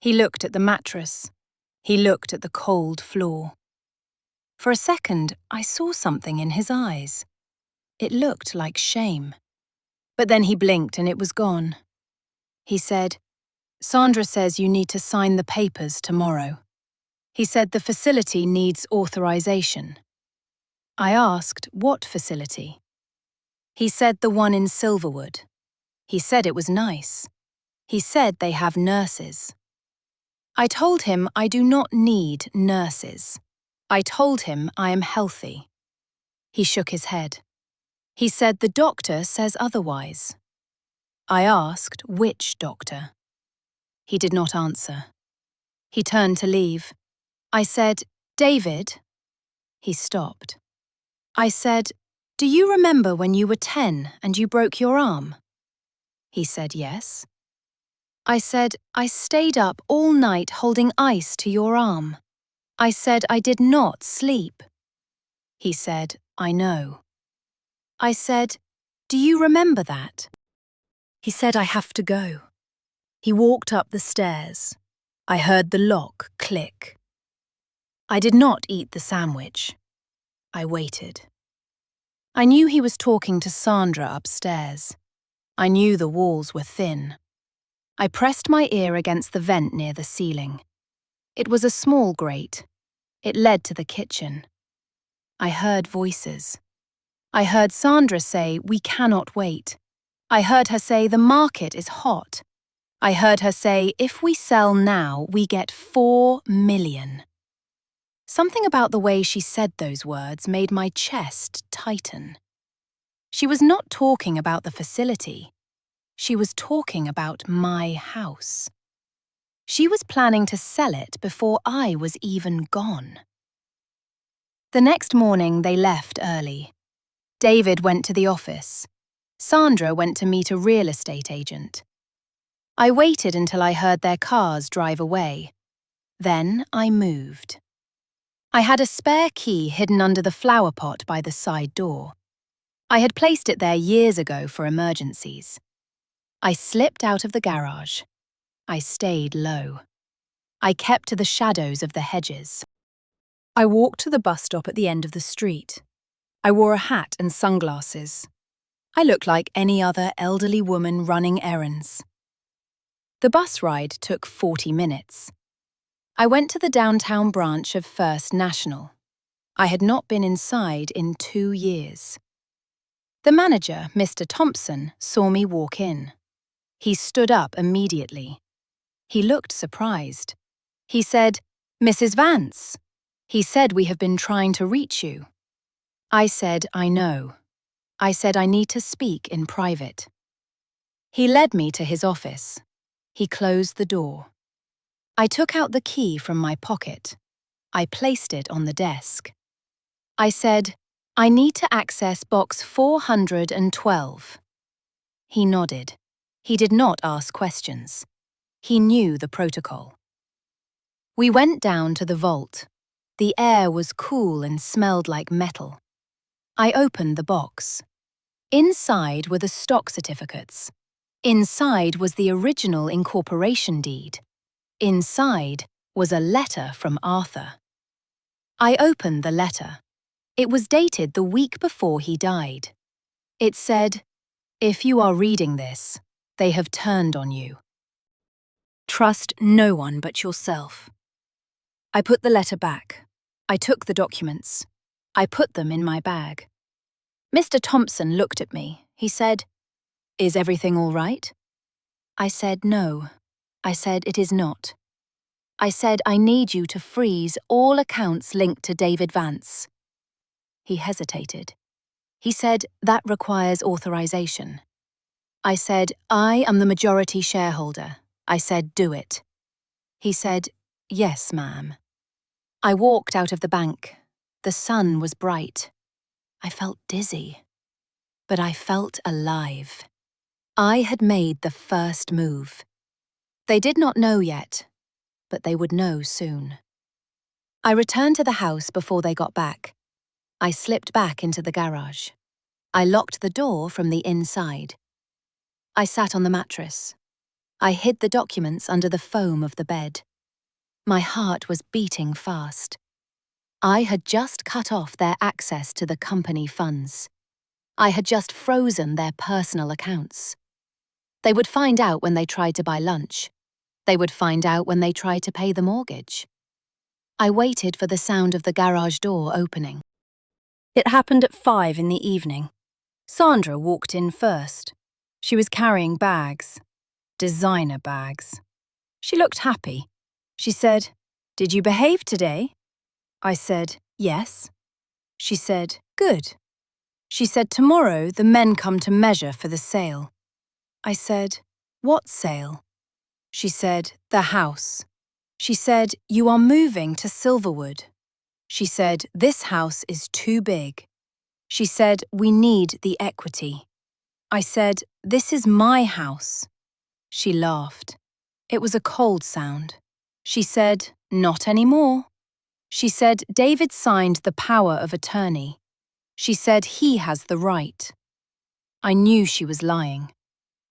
He looked at the mattress. He looked at the cold floor. For a second, I saw something in his eyes. It looked like shame. But then he blinked and it was gone. He said, "Sandra says you need to sign the papers tomorrow." He said the facility needs authorization. I asked what facility. He said the one in Silverwood. He said it was nice. He said they have nurses. I told him I do not need nurses. I told him I am healthy. He shook his head. He said the doctor says otherwise. I asked which doctor. He did not answer. He turned to leave. I said, "David?" He stopped. I said, "Do you remember when you were 10 and you broke your arm?" He said yes. I said, "I stayed up all night holding ice to your arm. I said I did not sleep." He said, "I know." I said, "Do you remember that?" He said, "I have to go." He walked up the stairs. I heard the lock click. I did not eat the sandwich. I waited. I knew he was talking to Sandra upstairs. I knew the walls were thin. I pressed my ear against the vent near the ceiling. It was a small grate. It led to the kitchen. I heard voices. I heard Sandra say, "We cannot wait." I heard her say, "The market is hot." I heard her say, "If we sell now, we get 4 million." Something about the way she said those words made my chest tighten. She was not talking about the facility. She was talking about my house. She was planning to sell it before I was even gone. The next morning, they left early. David went to the office. Sandra went to meet a real estate agent. I waited until I heard their cars drive away. Then I moved. I had a spare key hidden under the flower pot by the side door. I had placed it there years ago for emergencies. I slipped out of the garage. I stayed low. I kept to the shadows of the hedges. I walked to the bus stop at the end of the street. I wore a hat and sunglasses. I looked like any other elderly woman running errands. The bus ride took 40 minutes. I went to the downtown branch of First National. I had not been inside in 2 years. The manager, Mr. Thompson, saw me walk in. He stood up immediately. He looked surprised. He said, "Mrs. Vance." He said, "We have been trying to reach you." I said, "I know." I said, "I need to speak in private." He led me to his office. He closed the door. I took out the key from my pocket. I placed it on the desk. I said, "I need to access box 412. He nodded. He did not ask questions. He knew the protocol. We went down to the vault. The air was cool and smelled like metal. I opened the box. Inside were the stock certificates. Inside was the original incorporation deed. Inside was a letter from Arthur. I opened the letter. It was dated the week before he died. It said, "If you are reading this, they have turned on you. Trust no one but yourself." I put the letter back. I took the documents. I put them in my bag. Mr. Thompson looked at me. He said, "Is everything all right?" I said, "No." I said, "It is not." I said, "I need you to freeze all accounts linked to David Vance." He hesitated. He said, "That requires authorization." I said, "I am the majority shareholder." I said, "Do it." He said, "Yes, ma'am." I walked out of the bank. The sun was bright. I felt dizzy, but I felt alive. I had made the first move. They did not know yet, but they would know soon. I returned to the house before they got back. I slipped back into the garage. I locked the door from the inside. I sat on the mattress. I hid the documents under the foam of the bed. My heart was beating fast. I had just cut off their access to the company funds. I had just frozen their personal accounts. They would find out when they tried to buy lunch. They would find out when they tried to pay the mortgage. I waited for the sound of the garage door opening. It happened at 5 in the evening. Sandra walked in first. She was carrying bags. Designer bags. She looked happy. She said, "Did you behave today?" I said, "Yes." She said, "Good." She said, "Tomorrow the men come to measure for the sale." I said, "What sale?" She said, "The house." She said, "You are moving to Silverwood." She said, "This house is too big." She said, "We need the equity." I said, "This is my house." She laughed. It was a cold sound. She said, "Not anymore." She said, "David signed the power of attorney." She said, "He has the right." I knew she was lying.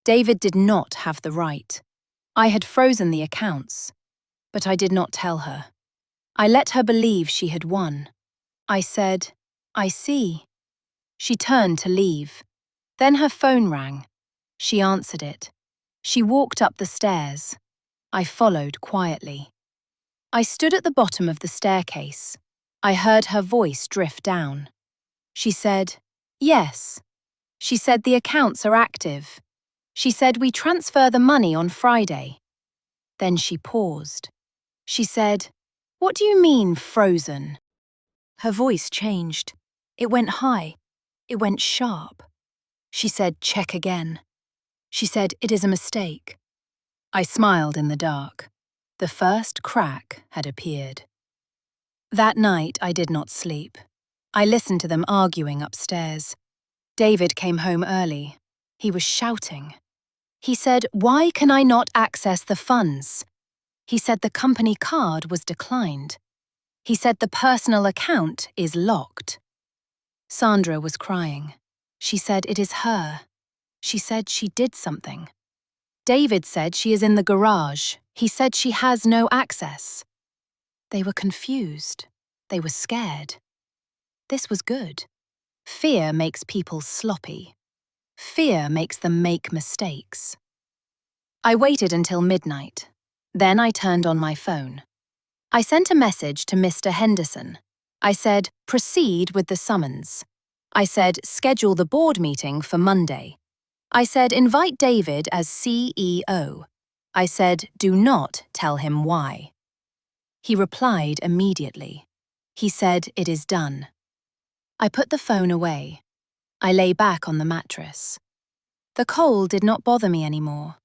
David did not have the right. I had frozen the accounts, but I did not tell her. I let her believe she had won. I said, "I see." She turned to leave. Then her phone rang. She answered it. She walked up the stairs. I followed quietly. I stood at the bottom of the staircase. I heard her voice drift down. She said, "Yes." She said, "The accounts are active." She said, "We transfer the money on Friday." Then she paused. She said, "What do you mean, frozen?" Her voice changed. It went high. It went sharp. She said, "Check again." She said, "It is a mistake." I smiled in the dark. The first crack had appeared. That night I did not sleep. I listened to them arguing upstairs. David came home early. He was shouting. He said, "Why can I not access the funds?" He said the company card was declined. He said the personal account is locked. Sandra was crying. She said it is her. She said she did something. David said she is in the garage. He said she has no access. They were confused. They were scared. This was good. Fear makes people sloppy. Fear makes them make mistakes. I waited until midnight. Then I turned on my phone. I sent a message to Mr. Henderson. I said, proceed with the summons. I said, schedule the board meeting for Monday. I said, invite David as CEO. I said, do not tell him why. He replied immediately. He said, it is done. I put the phone away. I lay back on the mattress. The cold did not bother me anymore.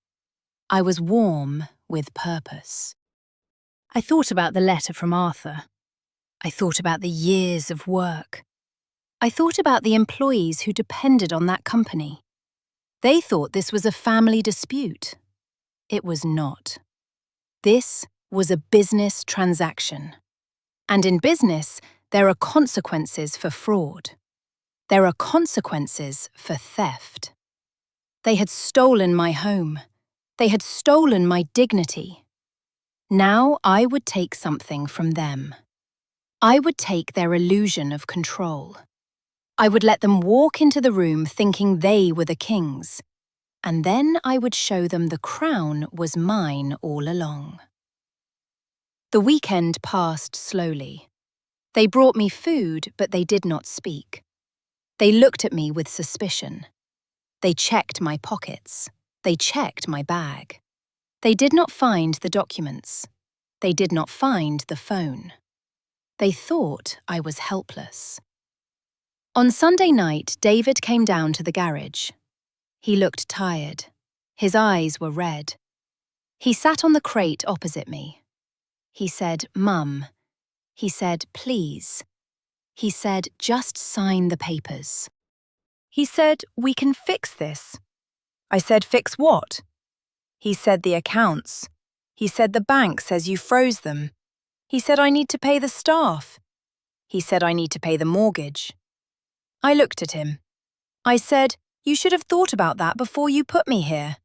I was warm with purpose. I thought about the letter from Arthur. I thought about the years of work. I thought about the employees who depended on that company. They thought this was a family dispute. It was not. This was a business transaction. And in business, there are consequences for fraud. There are consequences for theft. They had stolen my home. They had stolen my dignity. Now I would take something from them. I would take their illusion of control. I would let them walk into the room thinking they were the kings, and then I would show them the crown was mine all along. The weekend passed slowly. They brought me food, but they did not speak. They looked at me with suspicion. They checked my pockets. They checked my bag. They did not find the documents. They did not find the phone. They thought I was helpless. On Sunday night, David came down to the garage. He looked tired. His eyes were red. He sat on the crate opposite me. He said, Mum. He said, please. He said, just sign the papers. He said, we can fix this. I said, fix what? He said, the accounts. He said, the bank says you froze them. He said, I need to pay the staff. He said, I need to pay the mortgage. I looked at him. I said, you should have thought about that before you put me here.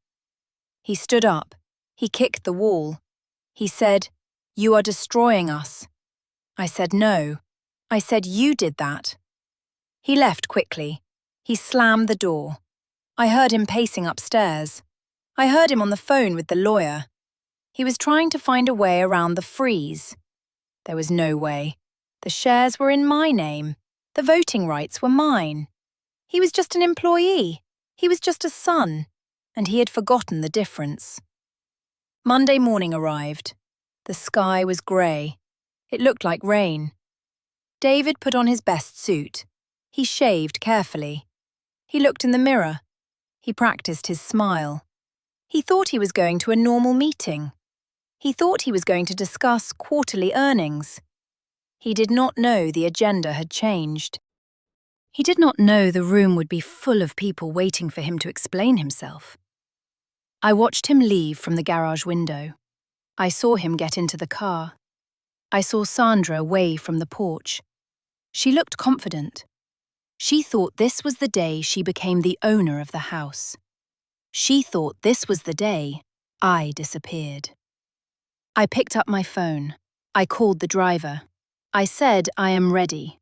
He stood up. He kicked the wall. He said, you are destroying us. I said, no. I said, you did that. He left quickly. He slammed the door. I heard him pacing upstairs. I heard him on the phone with the lawyer. He was trying to find a way around the freeze. There was no way. The shares were in my name. The voting rights were mine. He was just an employee. He was just a son. And he had forgotten the difference. Monday morning arrived. The sky was grey. It looked like rain. David put on his best suit. He shaved carefully. He looked in the mirror. He practiced his smile. He thought he was going to a normal meeting. He thought he was going to discuss quarterly earnings. He did not know the agenda had changed. He did not know the room would be full of people waiting for him to explain himself. I watched him leave from the garage window. I saw him get into the car. I saw Sandra wave from the porch. She looked confident. She thought this was the day she became the owner of the house. She thought this was the day I disappeared. I picked up my phone. I called the driver. I said, I am ready.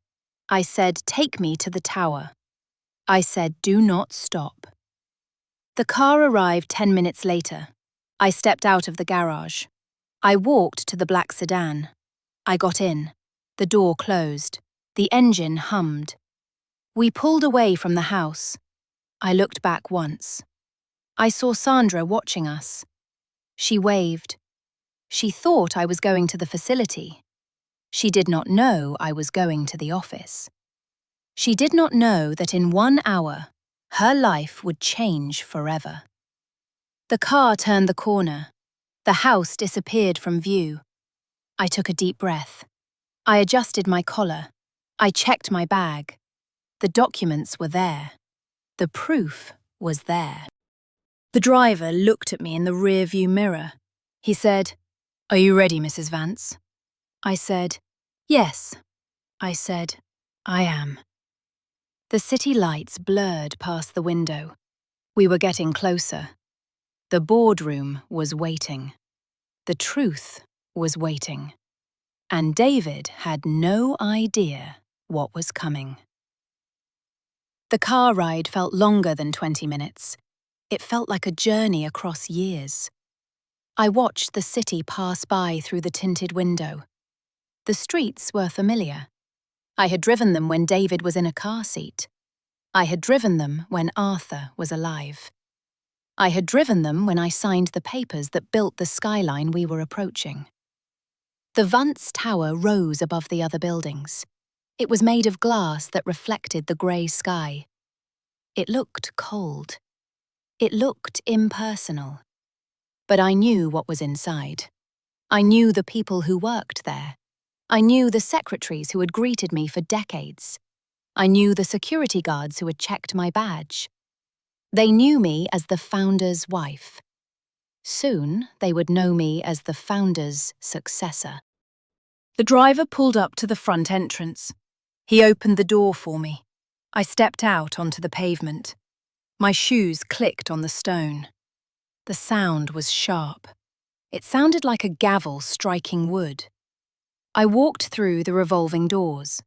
I said, take me to the tower. I said, do not stop. The car arrived 10 minutes later. I stepped out of the garage. I walked to the black sedan. I got in. The door closed. The engine hummed. We pulled away from the house. I looked back once. I saw Sandra watching us. She waved. She thought I was going to the facility. She did not know I was going to the office. She did not know that in 1 hour, her life would change forever. The car turned the corner. The house disappeared from view. I took a deep breath. I adjusted my collar. I checked my bag. The documents were there. The proof was there. The driver looked at me in the rear-view mirror. He said, "Are you ready, Mrs. Vance?" I said, "Yes." I said, "I am." The city lights blurred past the window. We were getting closer. The boardroom was waiting. The truth was waiting. And David had no idea what was coming. The car ride felt longer than 20 minutes. It felt like a journey across years. I watched the city pass by through the tinted window. The streets were familiar. I had driven them when David was in a car seat. I had driven them when Arthur was alive. I had driven them when I signed the papers that built the skyline we were approaching. The Wunz Tower rose above the other buildings. It was made of glass that reflected the grey sky. It looked cold. It looked impersonal. But I knew what was inside. I knew the people who worked there. I knew the secretaries who had greeted me for decades. I knew the security guards who had checked my badge. They knew me as the founder's wife. Soon, they would know me as the founder's successor. The driver pulled up to the front entrance. He opened the door for me. I stepped out onto the pavement. My shoes clicked on the stone. The sound was sharp. It sounded like a gavel striking wood. I walked through the revolving doors.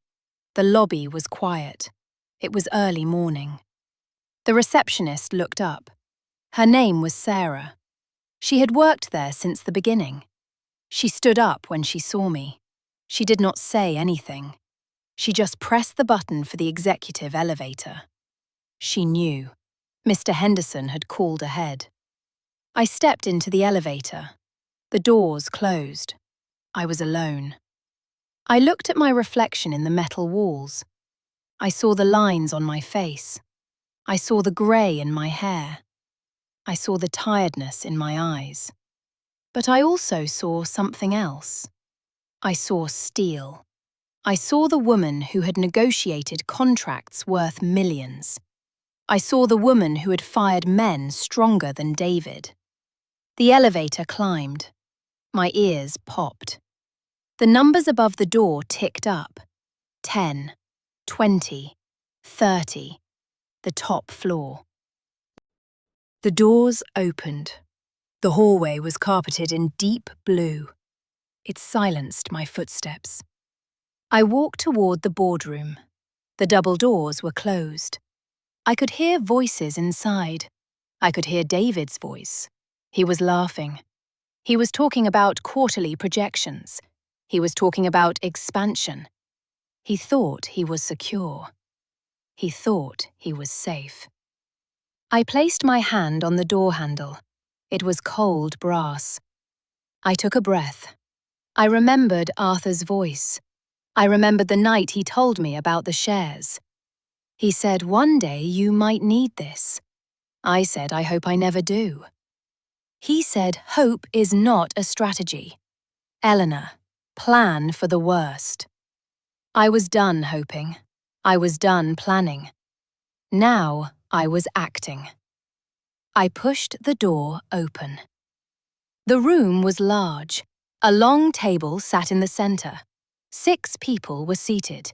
The lobby was quiet. It was early morning. The receptionist looked up. Her name was Sarah. She had worked there since the beginning. She stood up when she saw me. She did not say anything. She just pressed the button for the executive elevator. She knew. Mr. Henderson had called ahead. I stepped into the elevator. The doors closed. I was alone. I looked at my reflection in the metal walls. I saw the lines on my face. I saw the grey in my hair. I saw the tiredness in my eyes. But I also saw something else. I saw steel. I saw the woman who had negotiated contracts worth millions. I saw the woman who had fired men stronger than David. The elevator climbed. My ears popped. The numbers above the door ticked up. 10, 20, 30. The top floor. The doors opened. The hallway was carpeted in deep blue. It silenced my footsteps. I walked toward the boardroom. The double doors were closed. I could hear voices inside. I could hear David's voice. He was laughing. He was talking about quarterly projections. He was talking about expansion. He thought he was secure. He thought he was safe. I placed my hand on the door handle. It was cold brass. I took a breath. I remembered Arthur's voice. I remembered the night he told me about the shares. He said, "One day you might need this." I said, "I hope I never do." He said, "Hope is not a strategy. Eleanor, plan for the worst." I was done hoping. I was done planning. Now I was acting. I pushed the door open. The room was large. A long table sat in the center. 6 people were seated.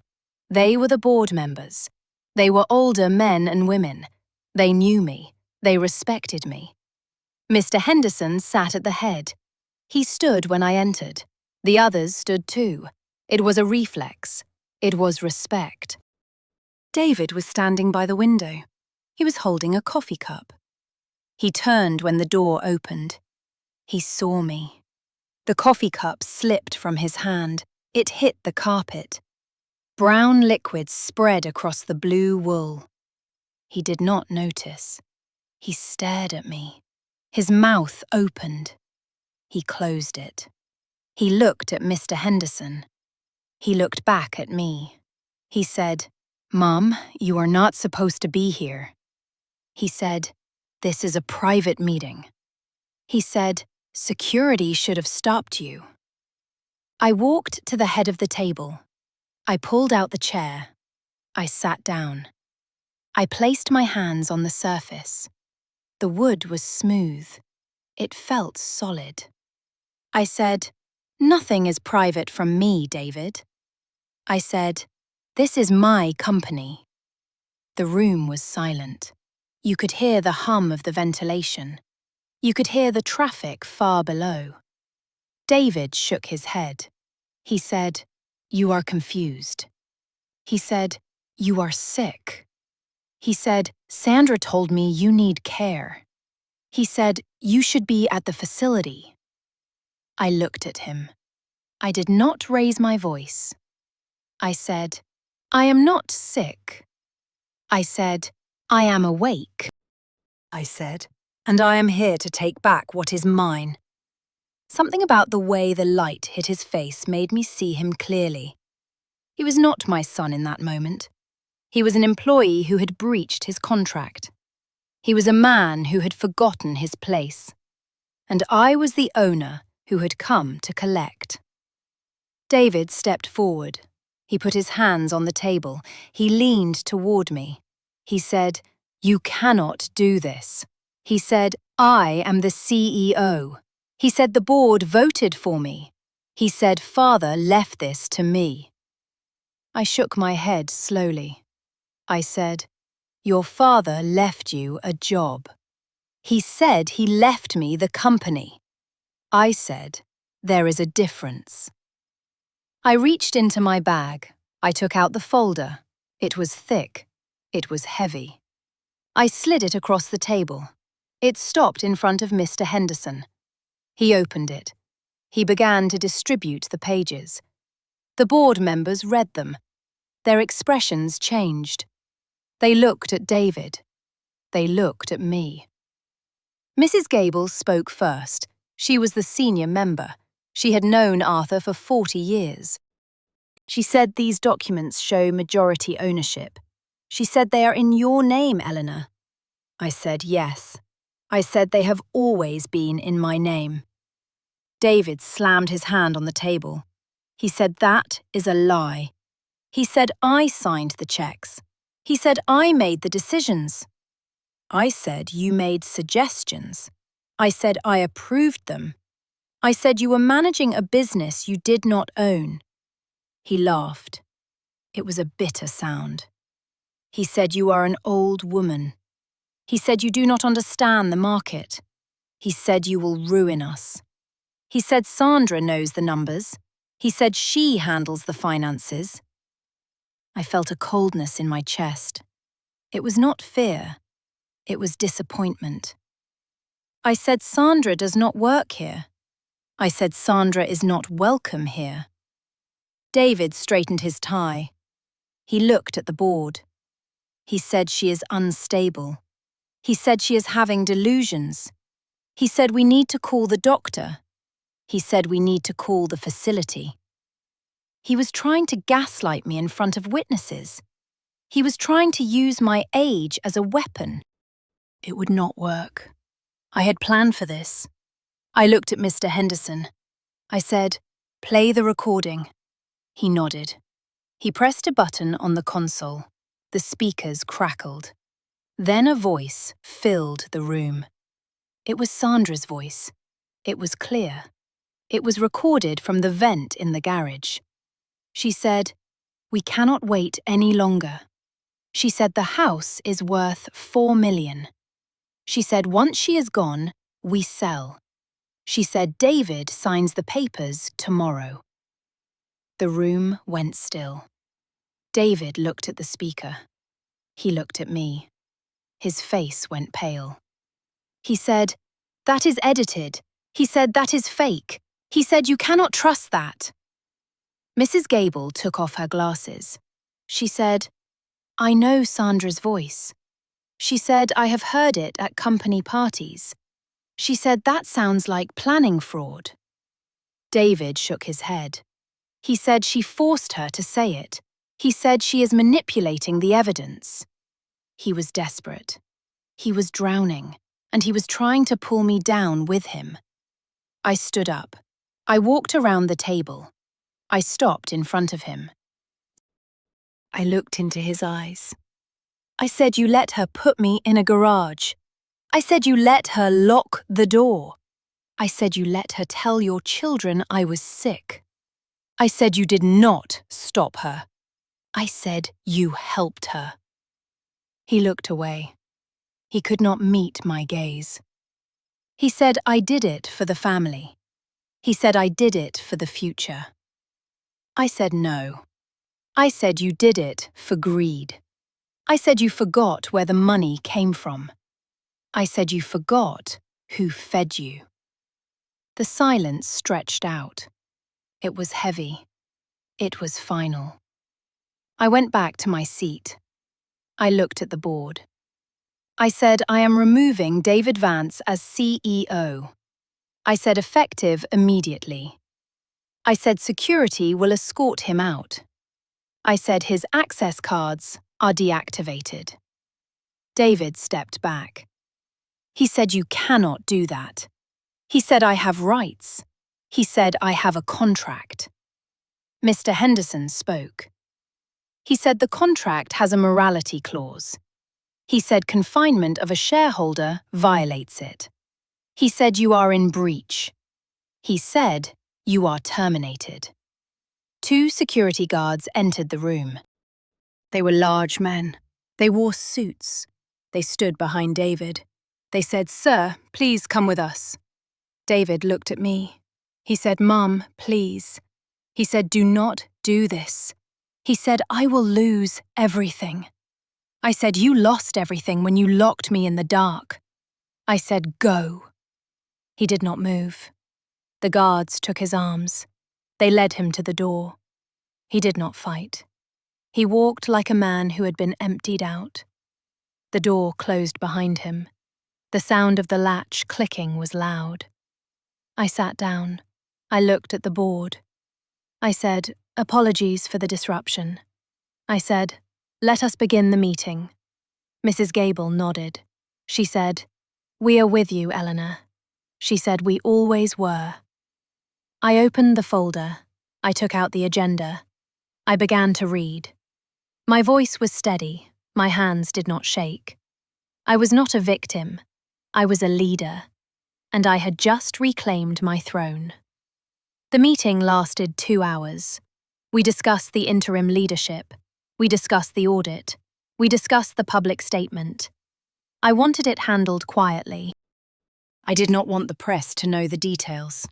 They were the board members. They were older men and women. They knew me. They respected me. Mr. Henderson sat at the head. He stood when I entered. The others stood too. It was a reflex. It was respect. David was standing by the window. He was holding a coffee cup. He turned when the door opened. He saw me. The coffee cup slipped from his hand. It hit the carpet. Brown liquid spread across the blue wool. He did not notice. He stared at me. His mouth opened. He closed it. He looked at Mr. Henderson. He looked back at me. He said, "Mom, you are not supposed to be here." He said, "This is a private meeting." He said, "Security should have stopped you." I walked to the head of the table. I pulled out the chair. I sat down. I placed my hands on the surface. The wood was smooth. It felt solid. I said, "Nothing is private from me, David." I said, "This is my company." The room was silent. You could hear the hum of the ventilation. You could hear the traffic far below. David shook his head. He said, "You are confused." He said, "You are sick." He said, "Sandra told me you need care." He said, "You should be at the facility." I looked at him. I did not raise my voice. I said, "I am not sick." I said, "I am awake." I said, "And I am here to take back what is mine." Something about the way the light hit his face made me see him clearly. He was not my son in that moment. He was an employee who had breached his contract. He was a man who had forgotten his place. And I was the owner who had come to collect. David stepped forward. He put his hands on the table. He leaned toward me. He said, "You cannot do this." He said, "I am the CEO." He said, "The board voted for me." He said, "Father left this to me." I shook my head slowly. I said, "Your father left you a job." He said he left me the company. I said, "There is a difference." I reached into my bag. I took out the folder. It was thick. It was heavy. I slid it across the table. It stopped in front of Mr. Henderson. He opened it. He began to distribute the pages. The board members read them. Their expressions changed. They looked at David. They looked at me. Mrs. Gable spoke first. She was the senior member. She had known Arthur for 40 years. She said these documents show majority ownership. She said they are in your name, Eleanor. I said yes. I said they have always been in my name. David slammed his hand on the table. He said that is a lie. He said I signed the checks. He said I made the decisions. I said you made suggestions. I said I approved them. I said you were managing a business you did not own. He laughed. It was a bitter sound. He said you are an old woman. He said you do not understand the market. He said you will ruin us. He said Sandra knows the numbers. He said she handles the finances. I felt a coldness in my chest. It was not fear. It was disappointment. I said Sandra does not work here. I said Sandra is not welcome here. David straightened his tie. He looked at the board. He said she is unstable. He said she is having delusions. He said we need to call the doctor. He said we need to call the facility. He was trying to gaslight me in front of witnesses. He was trying to use my age as a weapon. It would not work. I had planned for this. I looked at Mr. Henderson. I said, "Play the recording." He nodded. He pressed a button on the console. The speakers crackled. Then a voice filled the room. It was Sandra's voice. It was clear. It was recorded from the vent in the garage. She said, "We cannot wait any longer." She said the house is worth $4 million. She said once she is gone, we sell. She said David signs the papers tomorrow. The room went still. David looked at the speaker. He looked at me. His face went pale. He said, "That is edited." He said, "That is fake." He said, "You cannot trust that." Mrs. Gable took off her glasses. She said, "I know Sandra's voice." She said, "I have heard it at company parties." She said, "That sounds like planning fraud." David shook his head. He said she forced her to say it. He said she is manipulating the evidence. He was desperate. He was drowning, and he was trying to pull me down with him. I stood up. I walked around the table. I stopped in front of him. I looked into his eyes. I said, "You let her put me in a garage. I said you let her lock the door. I said you let her tell your children I was sick. I said you did not stop her. I said you helped her." He looked away. He could not meet my gaze. He said I did it for the family. He said I did it for the future. I said no. I said you did it for greed. I said you forgot where the money came from. I said you forgot who fed you. The silence stretched out. It was heavy. It was final. I went back to my seat. I looked at the board. I said I am removing David Vance as CEO. I said effective immediately. I said security will escort him out. I said his access cards are deactivated. David stepped back. He said you cannot do that. He said I have rights. He said I have a contract. Mr. Henderson spoke. He said the contract has a morality clause. He said confinement of a shareholder violates it. He said you are in breach. He said you are terminated. 2 security guards entered the room. They were large men. They wore suits. They stood behind David. They said, "Sir, please come with us." David looked at me. He said, "Mum, please." He said, "Do not do this." He said, "I will lose everything." I said, "You lost everything when you locked me in the dark." I said, "Go." He did not move. The guards took his arms. They led him to the door. He did not fight. He walked like a man who had been emptied out. The door closed behind him. The sound of the latch clicking was loud. I sat down. I looked at the board. I said, "Apologies for the disruption." I said, "Let us begin the meeting." Mrs. Gable nodded. She said, "We are with you, Eleanor." She said, "We always were." I opened the folder. I took out the agenda. I began to read. My voice was steady. My hands did not shake. I was not a victim. I was a leader. And I had just reclaimed my throne. The meeting lasted 2 hours. We discussed the interim leadership. We discussed the audit. We discussed the public statement. I wanted it handled quietly. I did not want the press to know the details.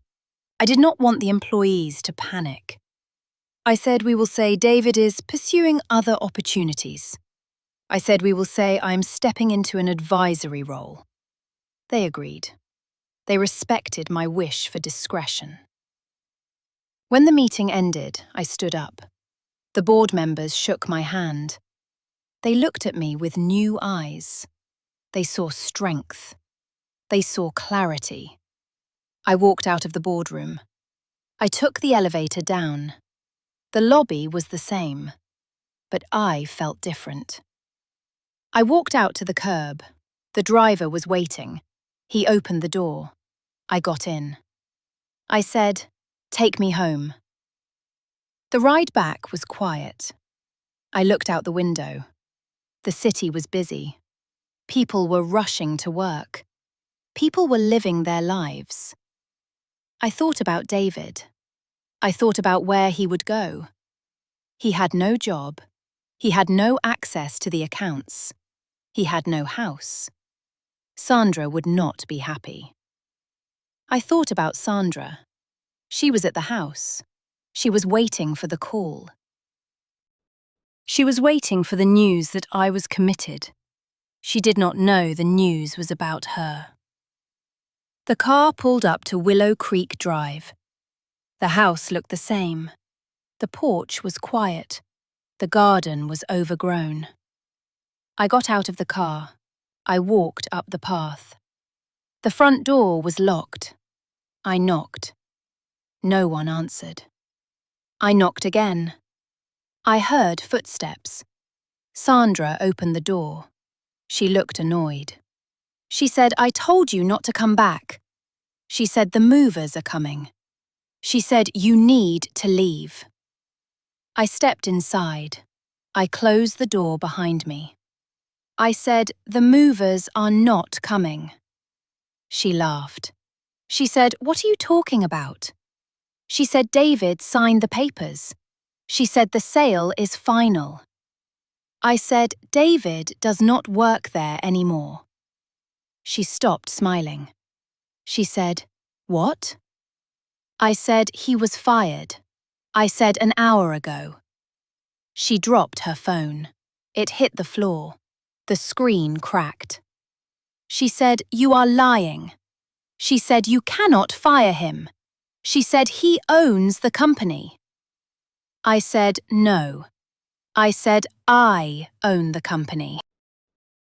I did not want the employees to panic. I said we will say David is pursuing other opportunities. I said we will say I am stepping into an advisory role. They agreed. They respected my wish for discretion. When the meeting ended, I stood up. The board members shook my hand. They looked at me with new eyes. They saw strength. They saw clarity. I walked out of the boardroom. I took the elevator down. The lobby was the same, but I felt different. I walked out to the curb. The driver was waiting. He opened the door. I got in. I said, "Take me home." The ride back was quiet. I looked out the window. The city was busy. People were rushing to work. People were living their lives. I thought about David. I thought about where he would go. He had no job. He had no access to the accounts. He had no house. Sandra would not be happy. I thought about Sandra. She was at the house. She was waiting for the call. She was waiting for the news that I was committed. She did not know the news was about her. The car pulled up to Willow Creek Drive. The house looked the same. The porch was quiet. The garden was overgrown. I got out of the car. I walked up the path. The front door was locked. I knocked. No one answered. I knocked again. I heard footsteps. Sandra opened the door. She looked annoyed. She said, "I told you not to come back." She said, "The movers are coming." She said, "You need to leave." I stepped inside. I closed the door behind me. I said, "The movers are not coming." She laughed. She said, "What are you talking about?" She said, "David signed the papers." She said, "The sale is final." I said, "David does not work there anymore." She stopped smiling. She said, "What?" I said, "He was fired." I said, "An hour ago." She dropped her phone. It hit the floor. The screen cracked. She said, "You are lying." She said, "You cannot fire him." She said, "He owns the company." I said, "No." I said, "I own the company."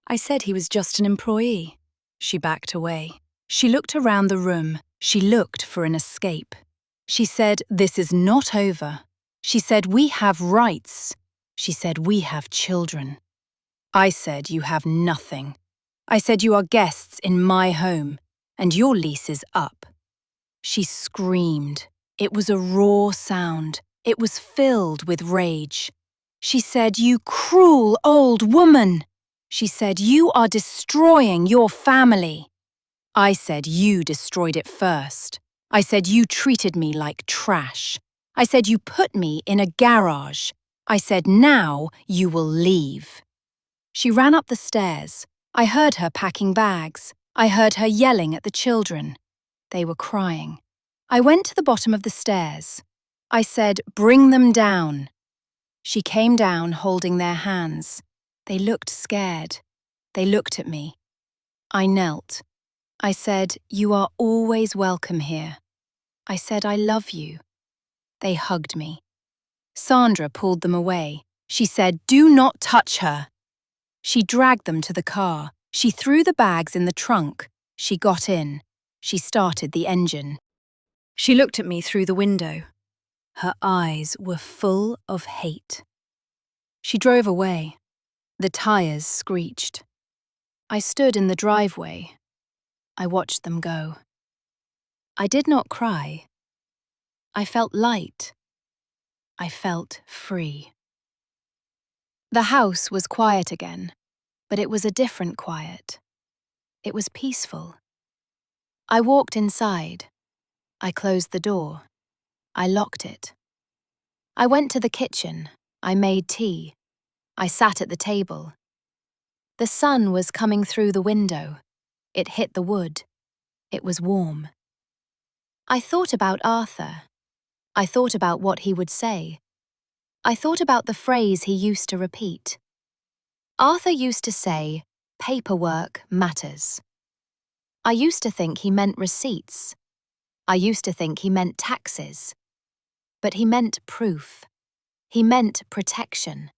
I said he was just an employee. She backed away. She looked around the room. She looked for an escape. She said, "This is not over." She said, "We have rights." She said, "We have children." I said, "You have nothing." I said, "You are guests in my home, and your lease is up." She screamed. It was a raw sound. It was filled with rage. She said, "You cruel old woman." She said, "You are destroying your family." I said, "You destroyed it first." I said, "You treated me like trash." I said, "You put me in a garage." I said, "Now you will leave." She ran up the stairs. I heard her packing bags. I heard her yelling at the children. They were crying. I went to the bottom of the stairs. I said, "Bring them down." She came down holding their hands. They looked scared. They looked at me. I knelt. I said, "You are always welcome here." I said, "I love you." They hugged me. Sandra pulled them away. She said, "Do not touch her." She dragged them to the car. She threw the bags in the trunk. She got in. She started the engine. She looked at me through the window. Her eyes were full of hate. She drove away. The tires screeched. I stood in the driveway. I watched them go. I did not cry. I felt light. I felt free. The house was quiet again, but it was a different quiet. It was peaceful. I walked inside. I closed the door. I locked it. I went to the kitchen. I made tea. I sat at the table. The sun was coming through the window. It hit the wood. It was warm. I thought about Arthur. I thought about what he would say. I thought about the phrase he used to repeat. Arthur used to say, "Paperwork matters." I used to think he meant receipts. I used to think he meant taxes. But he meant proof. He meant protection.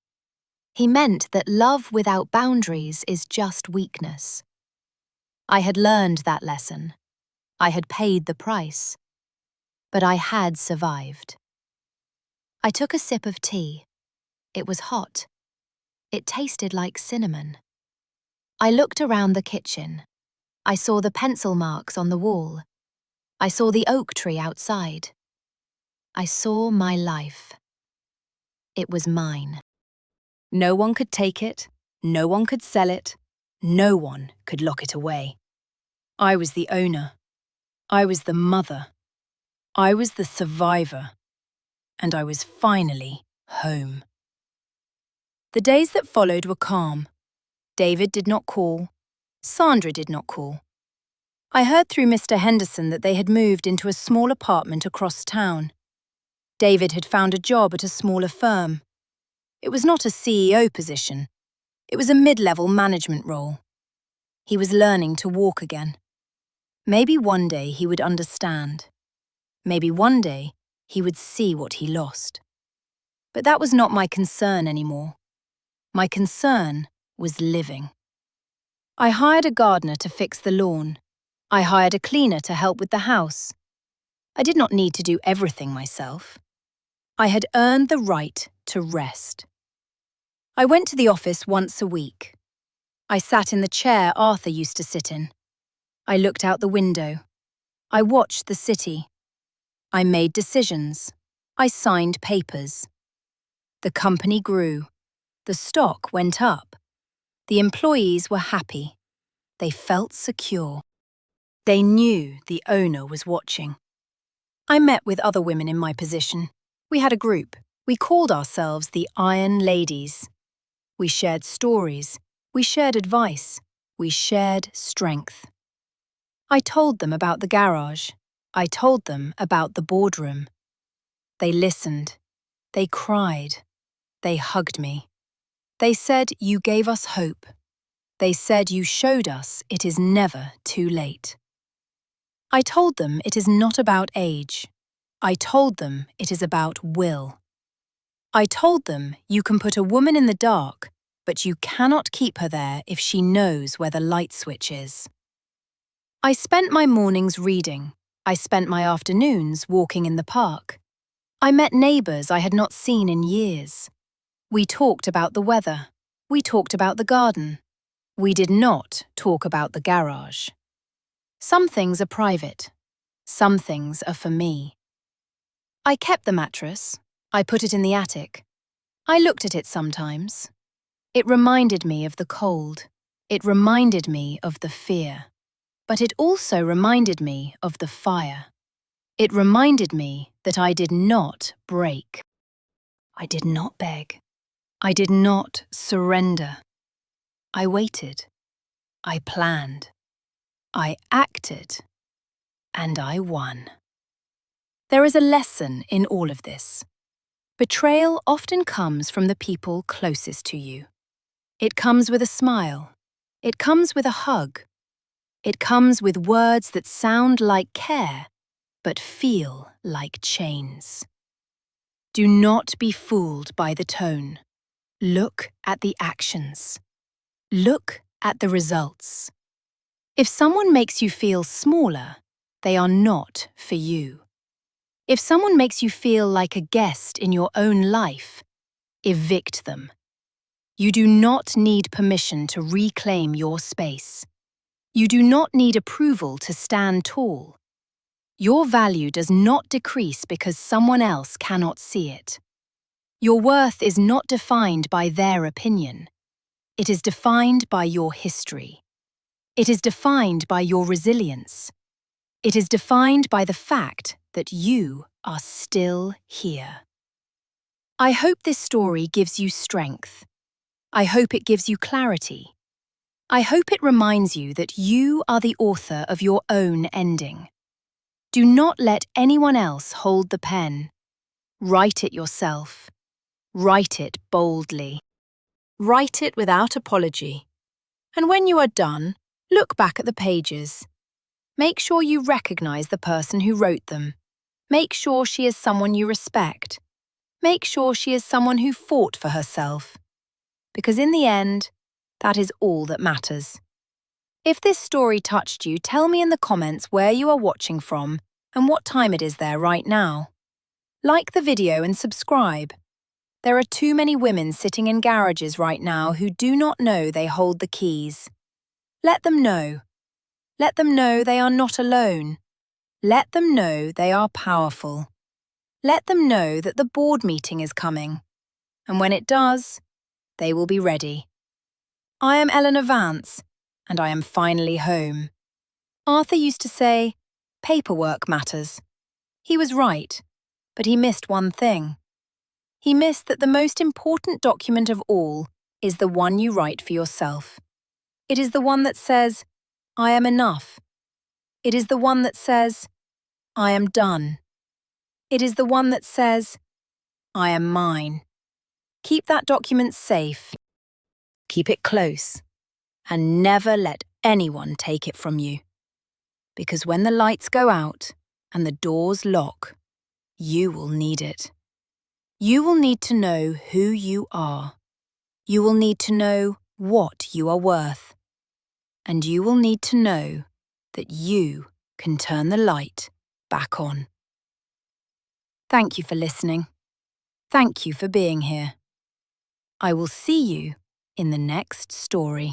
He meant that love without boundaries is just weakness. I had learned that lesson. I had paid the price. But I had survived. I took a sip of tea. It was hot. It tasted like cinnamon. I looked around the kitchen. I saw the pencil marks on the wall. I saw the oak tree outside. I saw my life. It was mine. No one could take it. No one could sell it. No one could lock it away. I was the owner. I was the mother. I was the survivor. And I was finally home. The days that followed were calm. David did not call. Sandra did not call. I heard through Mr. Henderson that they had moved into a small apartment across town. David had found a job at a smaller firm. It was not a CEO position. It was a mid-level management role. He was learning to walk again. Maybe one day he would understand. Maybe one day he would see what he lost. But that was not my concern anymore. My concern was living. I hired a gardener to fix the lawn. I hired a cleaner to help with the house. I did not need to do everything myself. I had earned the right to rest. I went to the office once a week. I sat in the chair Arthur used to sit in. I looked out the window. I watched the city. I made decisions. I signed papers. The company grew. The stock went up. The employees were happy. They felt secure. They knew the owner was watching. I met with other women in my position. We had a group. We called ourselves the Iron Ladies. We shared stories. We shared advice. We shared strength. I told them about the garage. I told them about the boardroom. They listened. They cried. They hugged me. They said you gave us hope. They said you showed us it is never too late. I told them it is not about age. I told them it is about will. I told them you can put a woman in the dark, but you cannot keep her there if she knows where the light switch is. I spent my mornings reading. I spent my afternoons walking in the park. I met neighbours I had not seen in years. We talked about the weather. We talked about the garden. We did not talk about the garage. Some things are private. Some things are for me. I kept the mattress. I put it in the attic. I looked at it sometimes. It reminded me of the cold. It reminded me of the fear. But it also reminded me of the fire. It reminded me that I did not break. I did not beg. I did not surrender. I waited. I planned. I acted. And I won. There is a lesson in all of this. Betrayal often comes from the people closest to you. It comes with a smile. It comes with a hug. It comes with words that sound like care, but feel like chains. Do not be fooled by the tone. Look at the actions. Look at the results. If someone makes you feel smaller, they are not for you. If someone makes you feel like a guest in your own life, evict them. You do not need permission to reclaim your space. You do not need approval to stand tall. Your value does not decrease because someone else cannot see it. Your worth is not defined by their opinion. It is defined by your history. It is defined by your resilience. It is defined by the fact that you are still here. I hope this story gives you strength. I hope it gives you clarity. I hope it reminds you that you are the author of your own ending. Do not let anyone else hold the pen. Write it yourself. Write it boldly. Write it without apology. And when you are done, look back at the pages. Make sure you recognize the person who wrote them. Make sure she is someone you respect. Make sure she is someone who fought for herself. Because in the end, that is all that matters. If this story touched you, tell me in the comments where you are watching from and what time it is there right now. Like the video and subscribe. There are too many women sitting in garages right now who do not know they hold the keys. Let them know. Let them know they are not alone. Let them know they are powerful. Let them know that the board meeting is coming. And when it does, they will be ready. I am Eleanor Vance, and I am finally home. Arthur used to say, paperwork matters. He was right, but he missed one thing. He missed that the most important document of all is the one you write for yourself. It is the one that says, I am enough. It is the one that says, I am done. It is the one that says, I am mine. Keep that document safe. Keep it close. And never let anyone take it from you. Because when the lights go out and the doors lock, you will need it. You will need to know who you are. You will need to know what you are worth. And you will need to know that you can turn the light back on. Thank you for listening. Thank you for being here. I will see you in the next story.